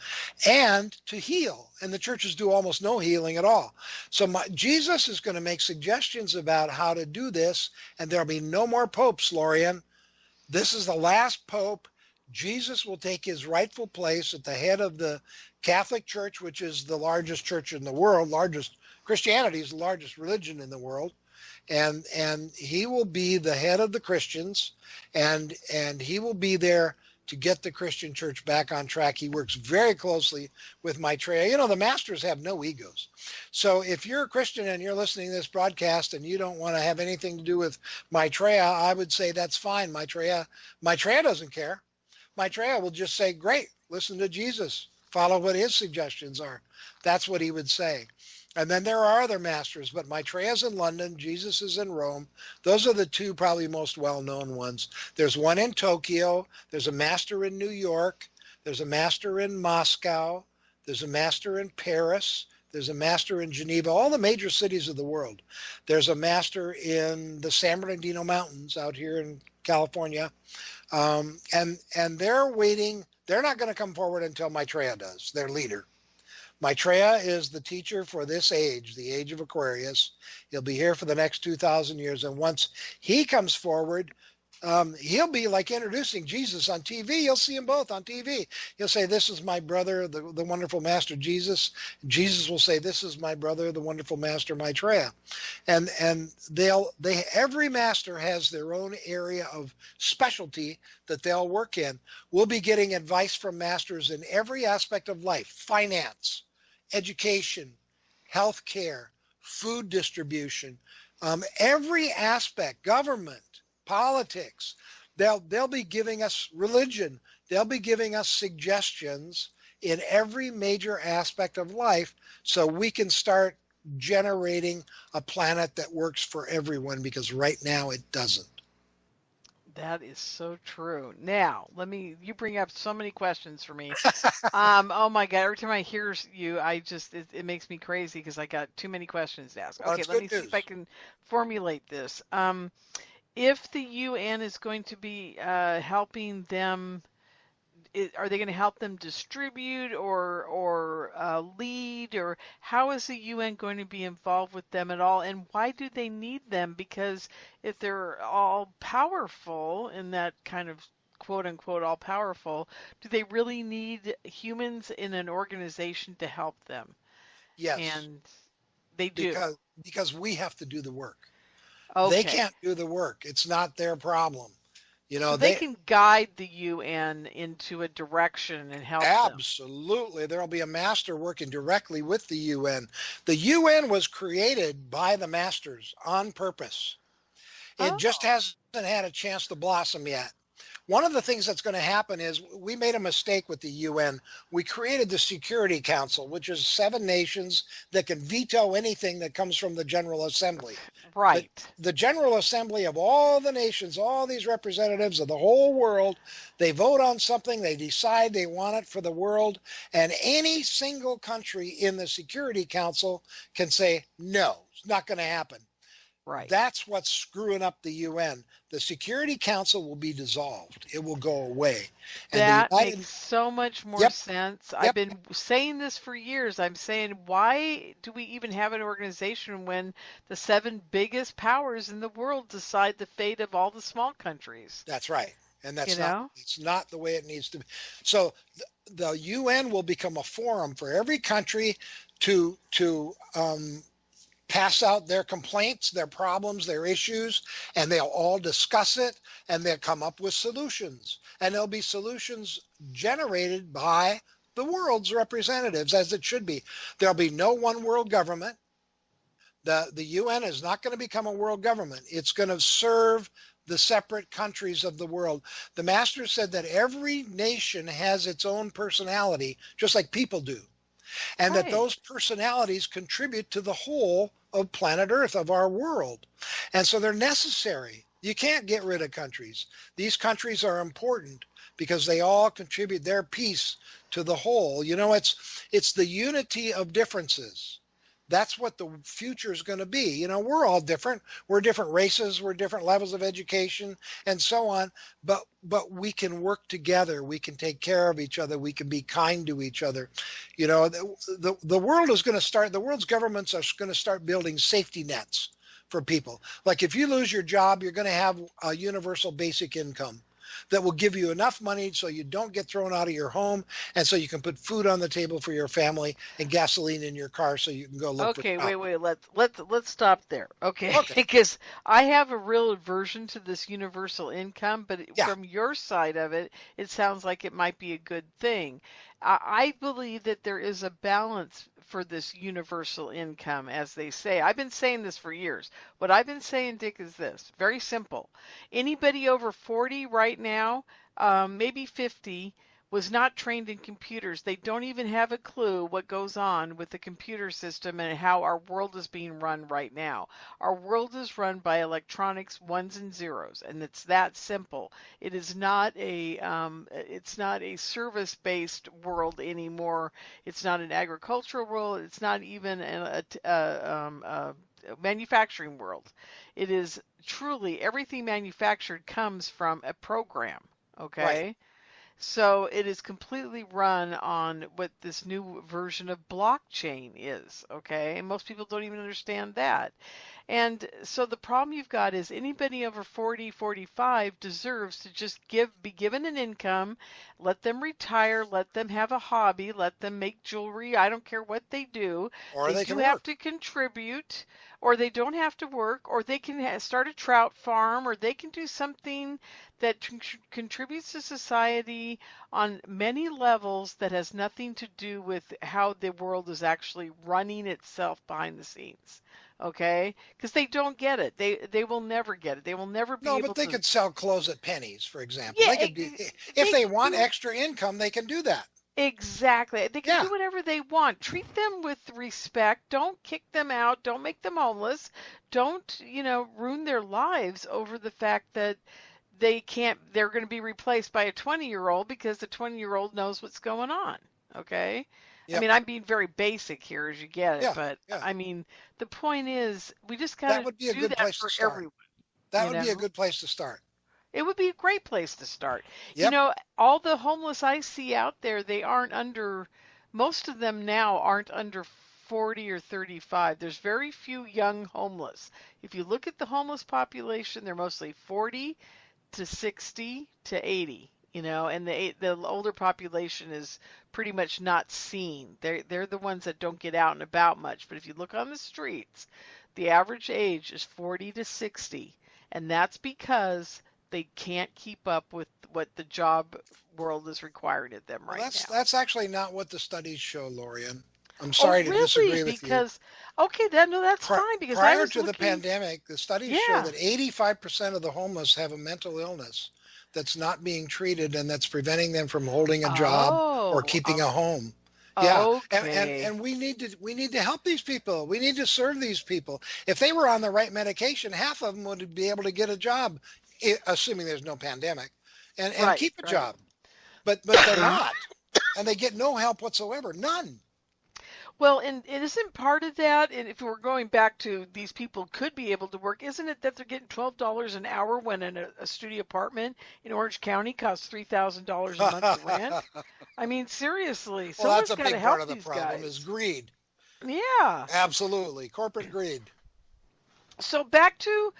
And to heal. And the churches do almost no healing at all. So Jesus is going to make suggestions about how to do this. And there'll be no more popes, Lorian. This is the last pope. Jesus will take his rightful place at the head of the Catholic Church, which is the largest church in the world. Christianity is the largest religion in the world. And he will be the head of the Christians, and he will be there to get the Christian church back on track. He works very closely with Maitreya. You know, the masters have no egos. So if you're a Christian and you're listening to this broadcast and you don't want to have anything to do with Maitreya, I would say that's fine. Maitreya doesn't care. Maitreya will just say, great, listen to Jesus. Follow what his suggestions are. That's what he would say. And then there are other masters, but Maitreya's in London, Jesus is in Rome. Those are the two probably most well-known ones. There's one in Tokyo. There's a master in New York. There's a master in Moscow. There's a master in Paris. There's a master in Geneva, all the major cities of the world. There's a master in the San Bernardino Mountains out here in California. And they're waiting. They're not going to come forward until Maitreya does, their leader. Maitreya is the teacher for this age, the age of Aquarius. He'll be here for the next 2,000 years. And once he comes forward, he'll be like introducing Jesus on TV. You'll see them both on TV. He'll say, this is my brother, the wonderful master Jesus. Jesus will say, this is my brother, the wonderful master Maitreya. And every master has their own area of specialty that they'll work in. We'll be getting advice from masters in every aspect of life: finance, education, healthcare, food distribution, every aspect, government, politics. They'll be giving us religion. They'll be giving us suggestions in every major aspect of life, so we can start generating a planet that works for everyone, because right now it doesn't. That is so true. Now, you bring up so many questions for me. Oh my God, every time I hear you, it makes me crazy because I got too many questions to ask. Well, Okay, it's let good me see if I news. can formulate this. If the UN is going to be helping them, are they going to help them distribute or lead, or how is the UN going to be involved with them at all, and why do they need them? Because if they're all powerful in that kind of quote unquote all powerful, do they really need humans in an organization to help them? Yes, And they do. because because we have to do the work. They Okay. can't do the work. It's not their problem. You So know, they they can guide the UN into a direction and help them. absolutely, there'll be a master working directly with the UN. The UN was created by the masters on purpose. It just Oh, hasn't had a chance to blossom yet. One of the things that's going to happen is we made a mistake with the UN. We created the Security Council, which is 7 nations that can veto anything that comes from the General Assembly. The, right. the General Assembly of all the nations, all these representatives of the whole world, they vote on something, they decide they want it for the world, and any single country in the Security Council can say, no, it's not going to happen. Right. That's what's screwing up the UN. The Security Council will be dissolved. It will go away. And the That United, makes so much more yep, sense. I've yep, been saying this for years. I'm saying, why do we even have an organization when the seven biggest powers in the world decide the fate of all the small countries? that's right. And You that's not, know? it's not the way it needs to be. So the UN will become a forum for every country to pass out their complaints, their problems, their issues, and they'll all discuss it and they'll come up with solutions. And there'll be solutions generated by the world's representatives, as it should be. There'll be no one world government. The UN is not going to become a world government. It's going to serve the separate countries of the world. The master said that every nation has its own personality, just like people do, and that Right. those personalities contribute to the whole of planet Earth, of our world. And so they're necessary. You can't get rid of countries. These countries are important because they all contribute their piece to the whole. You know, it's the unity of differences. That's what the future is going to be. You know, we're all different. We're different races, we're different levels of education and so on, but we can work together. We can take care of each other. We can be kind to each other. You know, the world is going to start, the world's governments are going to start building safety nets for people. Like if you lose your job, you're going to have a universal basic income that will give you enough money so you don't get thrown out of your home and so you can put food on the table for your family and gasoline in your car so you can go look for Okay, jobs. wait. Let's stop there. Okay, Okay. because I have a real aversion to this universal income, but Yeah, from your side of it, it sounds like it might be a good thing. I believe that there is a balance for this universal income, as they say. I've been saying this for years. What I've been saying, Dick, is this: very simple. Anybody over 40 right now, maybe 50, was not trained in computers. They don't even have a clue what goes on with the computer system and how our world is being run right now. Our world is run by electronics, ones and zeros, and it's that simple. It's not a service-based world anymore. It's not an agricultural world. It's not even a manufacturing world. It is truly everything manufactured comes from a program. right. Okay. So it is completely run on what this new version of blockchain is, okay? And most people don't even understand that. And so the problem you've got is anybody over 40, 45 deserves to just be given an income, let them retire, let them have a hobby, let them make jewelry. I don't care what they do. Or They they do can have work. to contribute, or they don't have to work, or they can start a trout farm, or they can do something that contributes to society on many levels that has nothing to do with how the world is actually running itself behind the scenes. Okay? Because they don't get it. They will never get it. They will never be No, but able they to. could sell clothes at Pennies, for example. Yeah, They could do, if they they can want do extra income, they can do that. exactly. They can Yeah. do whatever they want. Treat them with respect. Don't kick them out. Don't make them homeless. Don't, ruin their lives over the fact that they're going to be replaced by a 20-year-old because the 20-year-old knows what's going on. Okay. I Yep. mean, I'm being very basic here as you get it, Yeah. but Yeah. I mean, the point is we just got That to would be a do good that place to for start. everyone, That you would be a know? good place to start. It would be a great place to start. You Yep. know, all the homeless I see out there, they aren't under, most of them now aren't under 40 or 35. There's very few young homeless. If you look at the homeless population, they're mostly 40 to 60 to 80, you know, and the older population is pretty much not seen. They're the ones that don't get out and about much. But if you look on the streets, the average age is 40 to 60, and that's because they can't keep up with what the job world is requiring of them Well, right now. that's actually not what the studies show, Lorian. I'm Oh, sorry to really? disagree with you. Because okay, then no, that's fine because I Prior was to the looking. pandemic, the studies show Yeah. that 85% of the homeless have a mental illness that's not being treated and that's preventing them from holding a job or Oh, keeping a home. Yeah, okay. and we need to help these people. We need to serve these people. If they were on the right medication, half of them would be able to get a job, assuming there's no pandemic, and Right, keep a right. job. But they're not, and they get no help whatsoever, none. Well, and it isn't part of that, and if we're going back to these people could be able to work, isn't it that they're getting $12 an hour when a studio apartment in Orange County costs $3,000 a month to rent? Well, I mean, seriously, that's someone's a got to big part help of the these problem is guys. greed. Yeah. Absolutely. Corporate greed. So back to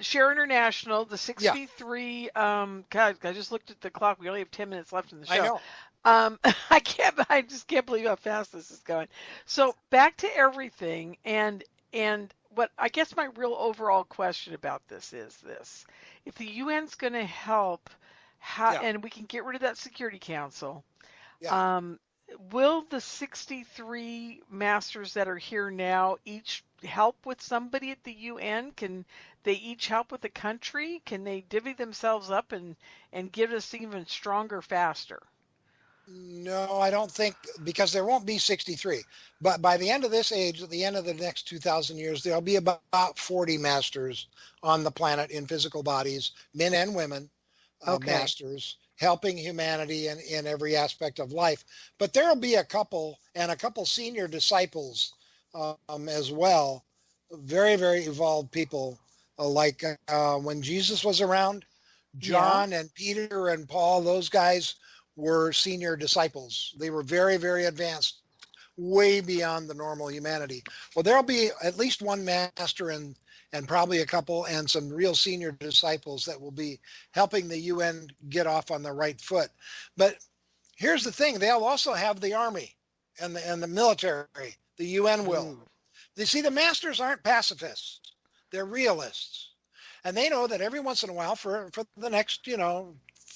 Share International, the Yeah, 6v3. God, I just looked at the clock. We only have 10 minutes left in the I show. know. I just can't believe how fast this is going. So back to everything, and what I guess my real overall question about this is this: if the UN's going to help, how, Yeah, and we can get rid of that Security Council, yeah. um, will the 63 masters that are here now each help with somebody at the UN? Can they each help with a country? Can they divvy themselves up and get us even stronger faster? No, I don't think because there won't be 63. But by the end of this age, at the end of the next 2,000 years, there'll be about 40 masters on the planet in physical bodies, men and women, Okay. masters, helping humanity in every aspect of life. But there'll be a couple and a couple senior disciples as well, very, very evolved people like when Jesus was around, Yeah. John and Peter and Paul, those guys were senior disciples. They were very, very advanced, way beyond the normal humanity. Well, there'll be at least one master and probably a couple and some real senior disciples that will be helping the UN get off on the right foot. But here's the thing, they'll also have the army and the military. The UN will. Ooh. You see, the masters aren't pacifists. They're realists. And they know that every once in a while for the next,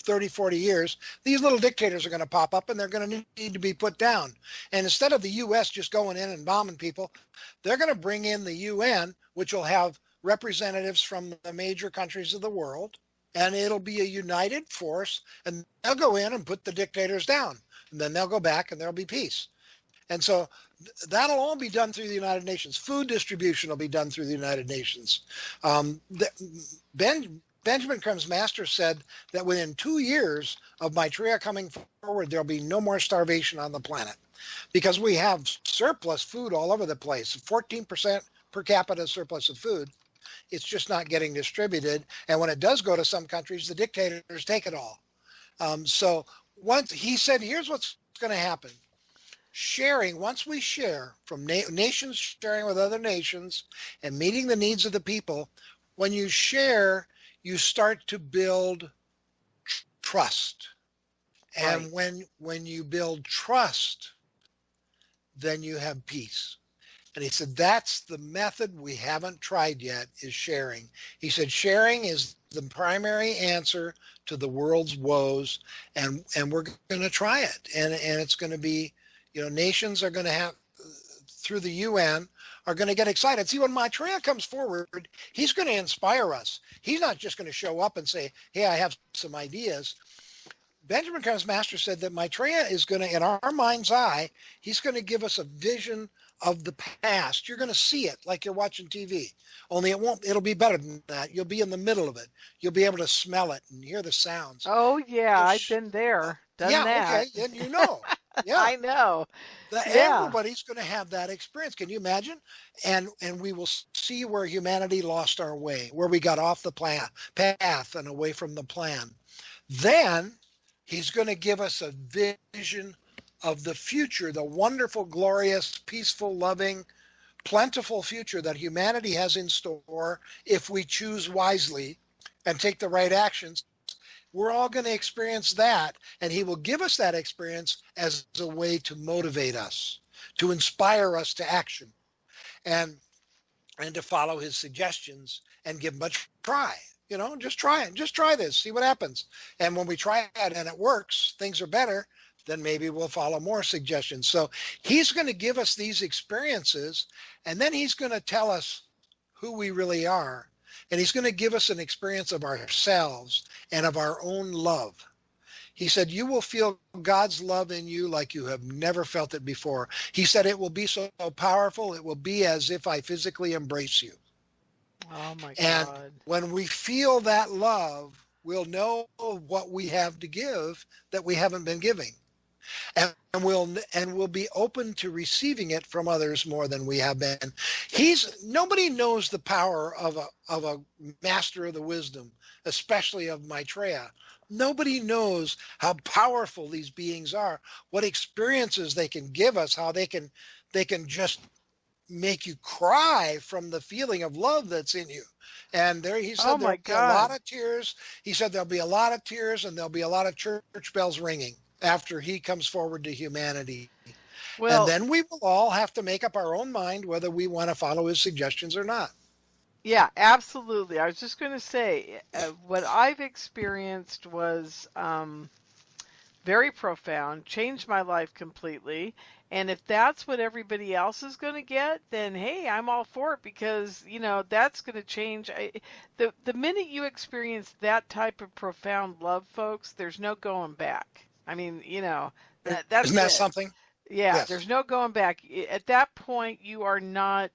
30, 40 years, these little dictators are going to pop up and they're going to need to be put down. And instead of the U.S. just going in and bombing people, they're going to bring in the UN, which will have representatives from the major countries of the world. And it'll be a united force. And they'll go in and put the dictators down. And then they'll go back and there'll be peace. And so that'll all be done through the United Nations. Food distribution will be done through the United Nations. Benjamin Crumb's master said that within 2 years of Maitreya coming forward, there'll be no more starvation on the planet because we have surplus food all over the place, 14% per capita surplus of food. It's just not getting distributed. And when it does go to some countries, the dictators take it all. So once he said, here's what's going to happen. Sharing, once we share from nations sharing with other nations and meeting the needs of the people, when you share, you start to build trust. And Right. when you build trust, then you have peace. And he said, that's the method we haven't tried yet is sharing. He said, sharing is the primary answer to the world's woes. And we're going to try it. And it's going to be, nations are going to have, through the UN, are going to get excited. See, when Maitreya comes forward, he's going to inspire us. He's not just going to show up and say, hey, I have some ideas. Benjamin Kraft's master said that Maitreya is going to, in our mind's eye, he's going to give us a vision of the past. You're going to see it like you're watching TV. Only it'll be better than that. You'll be in the middle of it. You'll be able to smell it and hear the sounds. Oh yeah, You'll I've been there, done yeah, okay, that. and you know. Yeah. I know. Yeah. Everybody's going to have that experience. Can you imagine? And we will see where humanity lost our way, where we got off the path and away from the plan. Then he's going to give us a vision of the future, the wonderful, glorious, peaceful, loving, plentiful future that humanity has in store if we choose wisely and take the right actions. We're all going to experience that, and he will give us that experience as a way to motivate us, to inspire us to action, and to follow his suggestions and give them a try. You know, just try it. Just try this. See what happens. And when we try it and it works, things are better, then maybe we'll follow more suggestions. So he's going to give us these experiences, and then he's going to tell us who we really are. And he's going to give us an experience of ourselves and of our own love. He said, you will feel God's love in you like you have never felt it before. He said, it will be so powerful. It will be as if I physically embrace you. Oh my And God. when we feel that love, we'll know what we have to give that we haven't been giving. And we'll be open to receiving it from others more than we have been. Nobody knows the power of a master of the wisdom, especially of Maitreya. Nobody knows how powerful these beings are, what experiences they can give us, how they can just make you cry from the feeling of love that's in you. And there he said there'll be a lot of tears. He said there'll be a lot of tears and there'll be a lot of church bells ringing after he comes forward to humanity. Well, and then we will all have to make up our own mind whether we want to follow his suggestions or not. yeah, absolutely. I was just going to say, what I've experienced was very profound, changed my life completely. And if that's what everybody else is going to get, then hey, I'm all for it because, you know, that's going to change. The minute you experience that type of profound love, folks, there's no going back. I mean, you know, that's Isn't that it. something? Yeah, Yes. there's no going back. At that point, you are not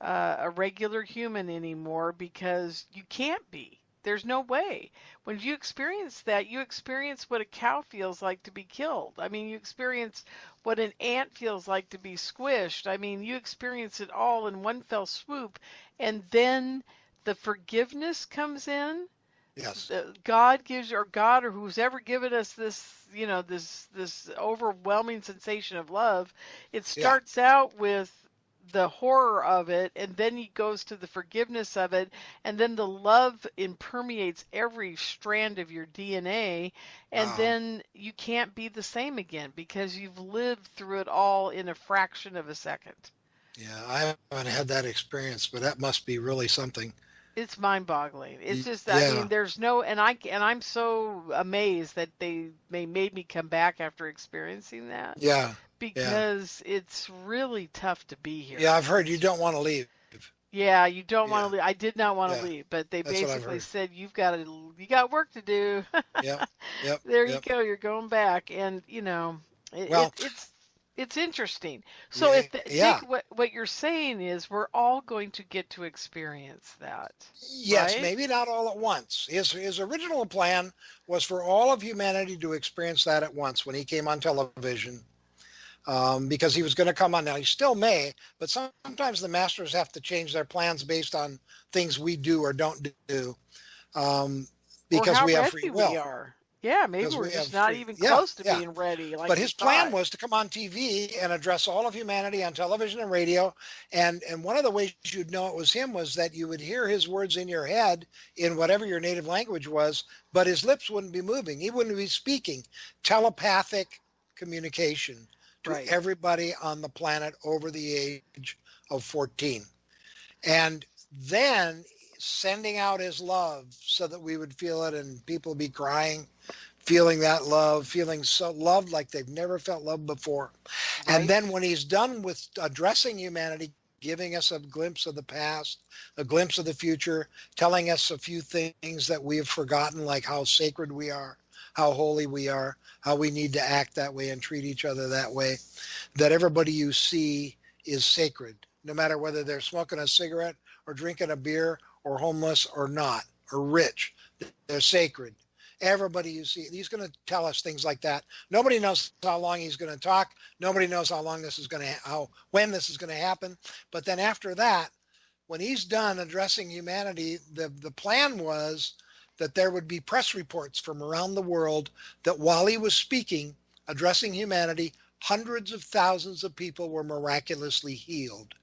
a regular human anymore because you can't be. There's no way. When you experience that, you experience what a cow feels like to be killed. I mean, you experience what an ant feels like to be squished. I mean, you experience it all in one fell swoop. And then the forgiveness comes in. Yes. God gives, or God, or who's ever given us this, you know, this overwhelming sensation of love. It Yeah. starts out with the horror of it, and then he goes to the forgiveness of it, and then the love impermeates every strand of your DNA, and Wow. then you can't be the same again because you've lived through it all in a fraction of a second. Yeah, I haven't had that experience, but that must be really something. It's mind-boggling. It's just, I mean, Yeah. there's no, and I'm so amazed that they made me come back after experiencing that Yeah. Yeah. because it's really tough to be here. Yeah, I've heard you It's, don't want to leave. yeah, you don't want Yeah. to leave. I did not want to Yeah. leave, but they That's what I've basically heard. said you got work to do. Yep. Yep. There you Yep. go. You're going back, and you know, Well, it's interesting. So yeah. if the, Yeah. Dick, what you're saying is we're all going to get to experience that, Yes, right? maybe not all at once. His original plan was for all of humanity to experience that at once when he came on television, because he was going to come on. Now he still may, but sometimes the masters have to change their plans based on things we do or don't do, um, Or because how we have free ready we will. are. Yeah, maybe Because we're we have just not free. even Yeah, close to yeah. being ready like But we his plan thought. was to come on TV and address all of humanity on television and radio. And one of the ways you'd know it was him was that you would hear his words in your head in whatever your native language was, but his lips wouldn't be moving. He wouldn't be speaking. Telepathic communication to Right. everybody on the planet over the age of 14. And then sending out his love so that we would feel it and people be crying, feeling that love, feeling so loved like they've never felt love before. And Right. then when he's done with addressing humanity, giving us a glimpse of the past, a glimpse of the future, telling us a few things that we have forgotten, like how sacred we are, how holy we are, how we need to act that way and treat each other that way, that everybody you see is sacred, no matter whether they're smoking a cigarette or drinking a beer or homeless or not, or rich. They're sacred. Everybody you see, he's going to tell us things like that. Nobody knows how long he's going to talk. Nobody knows how long this is going to, when this is going to happen. But then after that, when he's done addressing humanity, the plan was that there would be press reports from around the world that while he was speaking, addressing humanity, hundreds of thousands of people were miraculously healed.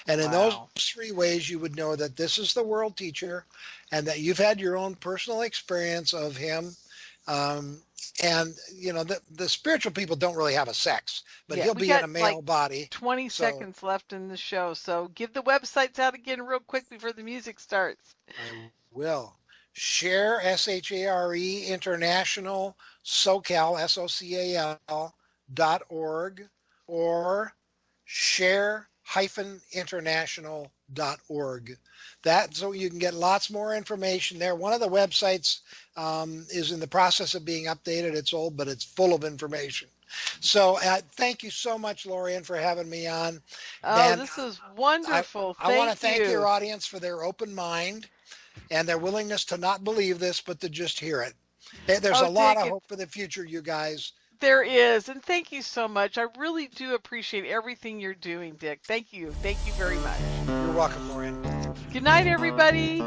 And in those Wow. 3 ways, you would know that this is the world teacher and that you've had your own personal experience of him. And, you know, the spiritual people don't really have a sex, but Yeah, he'll we be in got a male like body. 20 So seconds left in the show, so give the websites out again real quick before the music starts. I will. Share, SHARE, International, SoCal, SOCAL.org, or share-international.org. That, so you can get lots more information there. One of the websites is in the process of being updated. It's old, but it's full of information. So thank you so much, Lorian, for having me on. Oh, And this is I, wonderful. I want to Thank thank your you. audience for their open mind and their willingness to not believe this, but to just hear it. There's Oh, a lot of Dick, hope for the future, you guys. there is, and thank you so much. I really do appreciate everything you're doing, Dick. Thank you. Thank you very much. You're welcome, Lorian. Good night, everybody.